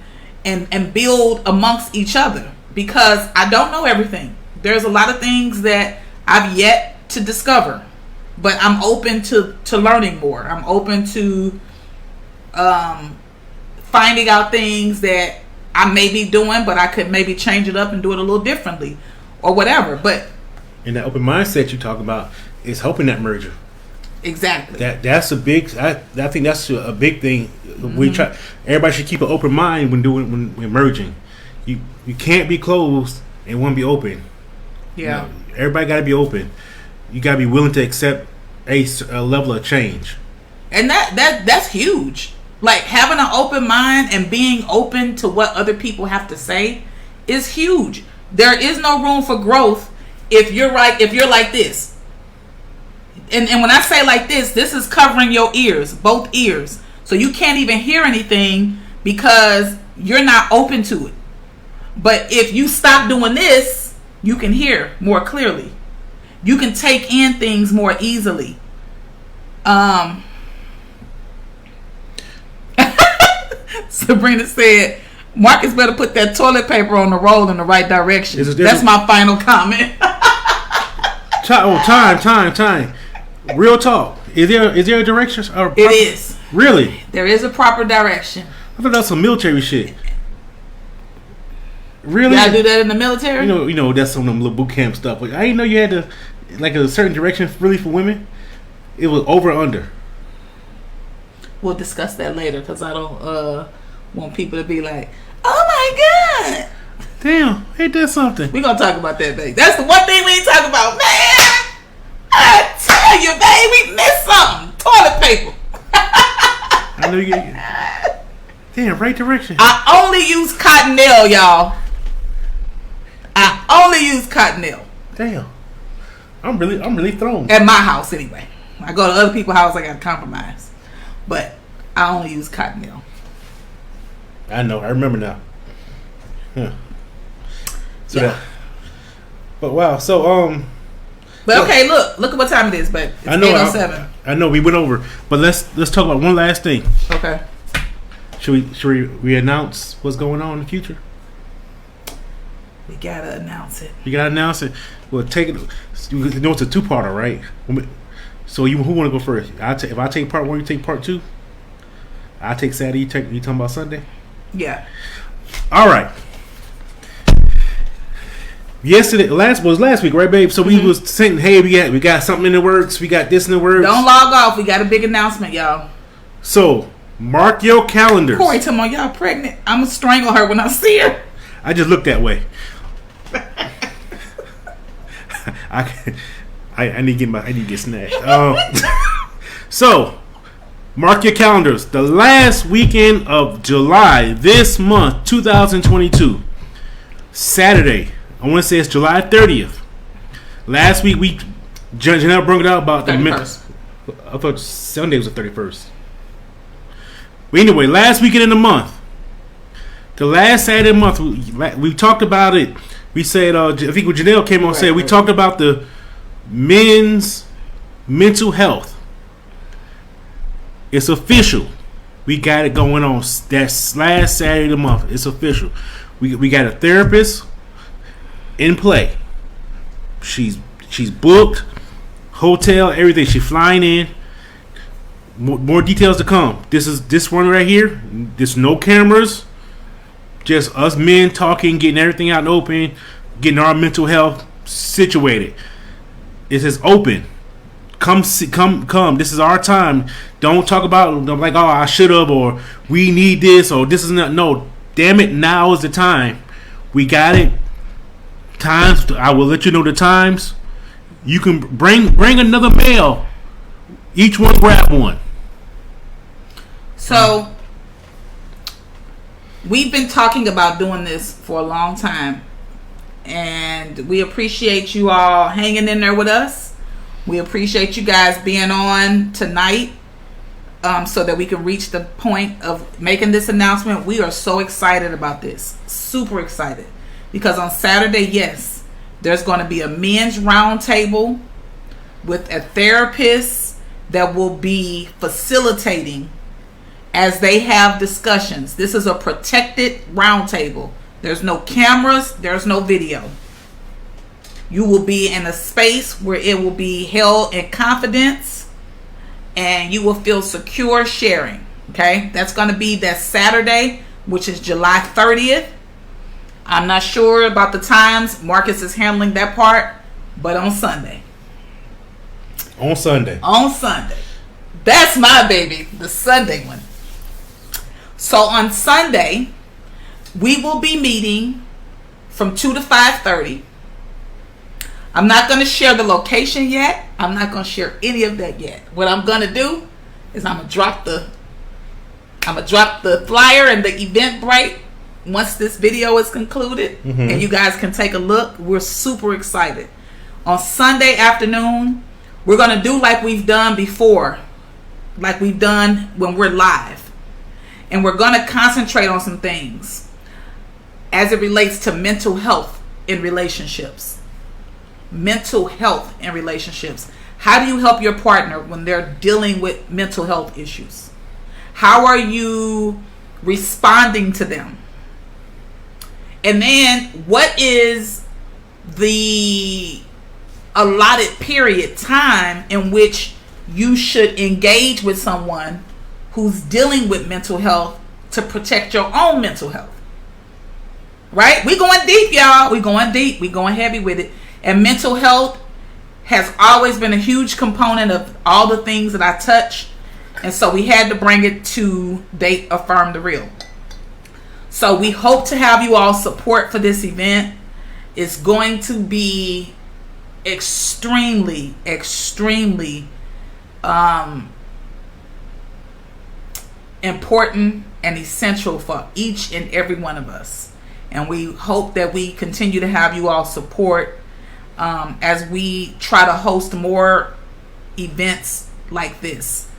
build amongst each other, because I don't know everything. There's a lot of things that I've yet to discover, but I'm open to learning more. I'm open to finding out things that I may be doing, but I could maybe change it up and do it a little differently or whatever. But in that open mindset you talk about is helping that merger. Exactly. That's a big. I think that's a big thing. We try. Everybody should keep an open mind when merging. You can't be closed and want to be open. Yeah. Everybody got to be open. You got to be willing to accept a level of change. And that's huge. Like, having an open mind and being open to what other people have to say is huge. There is no room for growth if you're like this. And when I say like this is covering your ears, both ears. So you can't even hear anything because you're not open to it. But if you stop doing this, you can hear more clearly. You can take in things more easily. Sabrina said, Marcus better put that toilet paper on the roll in the right direction. That's my final comment. Time. Real talk. Is there a direction? It is. Really? There is a proper direction. I thought that's some military shit. Really? You gotta do that in the military? You know that's some of them little boot camp stuff. But I didn't know you had to, like, a certain direction really for women. It was over or under. We'll discuss that later, because I don't want people to be like, oh my God. Damn, ain't that something? We're going to talk about that, baby. That's the one thing we ain't talking about, man. I tell you, baby, we missed something. Toilet paper. I know you damn, right direction. I only use cottonelle, y'all. I only use cottonelle. Damn. I'm really thrown. At my house, anyway. I go to other people's house, I got to compromise. But I only use cottonelle. I know. I remember now. Huh. So yeah. But wow. So But okay, look at what time it is. But it's 8:07. I know we went over, but let's talk about one last thing. Okay. Should we announce what's going on in the future? We gotta announce it. You gotta announce it. Well, take it. You know it's a two-parter, right? So who want to go first? If I take part one, you take part two. I take Saturday. You talking about Sunday? Yeah. All right. Last week, right, babe? So we was saying, hey, we got something in the works. We got this in the works. Don't log off. We got a big announcement, y'all. So mark your calendars. Corey, tell me, y'all pregnant? I'm gonna strangle her when I see her. I just look that way. I need to get snagged. So mark your calendars. The last weekend of July this month, 2022, Saturday. I want to say it's July 30th. Last week Janelle brought it out about 31st. I thought Sunday was the 31st. But anyway, last weekend in the month, the last Saturday of the month, we talked about it. We said, I think when Janelle came on, said we talked about the men's mental health. It's official. We got it going on. That's last Saturday of the month. It's official. We got a therapist in play. She's booked, hotel, everything. She's flying in. More details to come. This one right here. There's no cameras. Just us men talking, getting everything out and open, getting our mental health situated. It says open. Come. This is our time. Don't talk about like, oh, I should have, or we need this, or this is not. No, damn it, now is the time. We got it. Times. I will let you know the times. You can bring another male. Each one grab one. So we've been talking about doing this for a long time, and we appreciate you all hanging in there with us. We appreciate you guys being on tonight, so that we can reach the point of making this announcement. We are so excited about this, super excited, Because on Saturday, yes, there's going to be a men's roundtable with a therapist that will be facilitating as they have discussions. This is a protected roundtable. There's no cameras. There's no video. You will be in a space where it will be held in confidence and you will feel secure sharing. Okay? That's going to be that Saturday, which is July 30th. I'm not sure about the times. Marcus is handling that part, but on Sunday. On Sunday. On Sunday. That's my baby, the Sunday one. So on Sunday, we will be meeting from 2 to 5:30. I'm not going to share the location yet. I'm not going to share any of that yet. What I'm going to do is I'm going to drop the flyer and the Eventbrite once this video is concluded, and you guys can take a look. We're super excited. On Sunday afternoon, we're going to do like we've done before, like we've done when we're live. And we're going to concentrate on some things as it relates to mental health in relationships. Mental health in relationships. How do you help your partner when they're dealing with mental health issues? How are you responding to them? And then what is the allotted period time in which you should engage with someone who's dealing with mental health to protect your own mental health? Right? We going deep, y'all. We going deep. We going heavy with it. And mental health has always been a huge component of all the things that I touch. And so we had to bring it to Date Affirm the Real. So we hope to have you all support for this event. It's going to be extremely important and essential for each and every one of us. And we hope that we continue to have you all support as we try to host more events like this,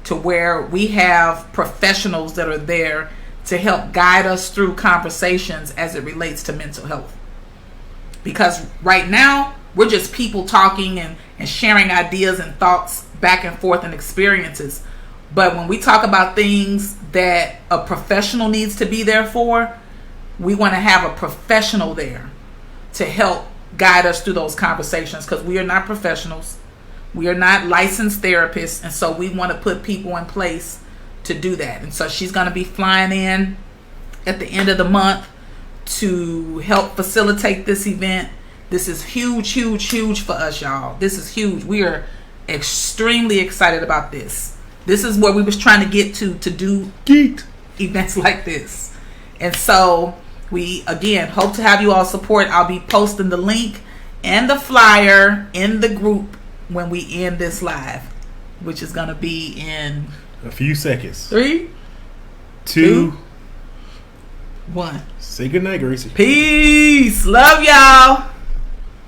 to where we have professionals that are there to help guide us through conversations as it relates to mental health. Because right now, we're just people talking and sharing ideas and thoughts back and forth and experiences. But when we talk about things that a professional needs to be there for, we want to have a professional there to help guide us through those conversations, because we are not professionals. We are not licensed therapists. And so we want to put people in place to do that. And so she's going to be flying in at the end of the month to help facilitate this event. This is huge for us, y'all. This is huge. We are extremely excited about this. This is where we was trying to get to do events like this. And so we, again, hope to have you all support. I'll be posting the link and the flyer in the group when we end this live, which is going to be in a few seconds. 3, 2, 1. Say goodnight, Gracie. Peace. Love y'all.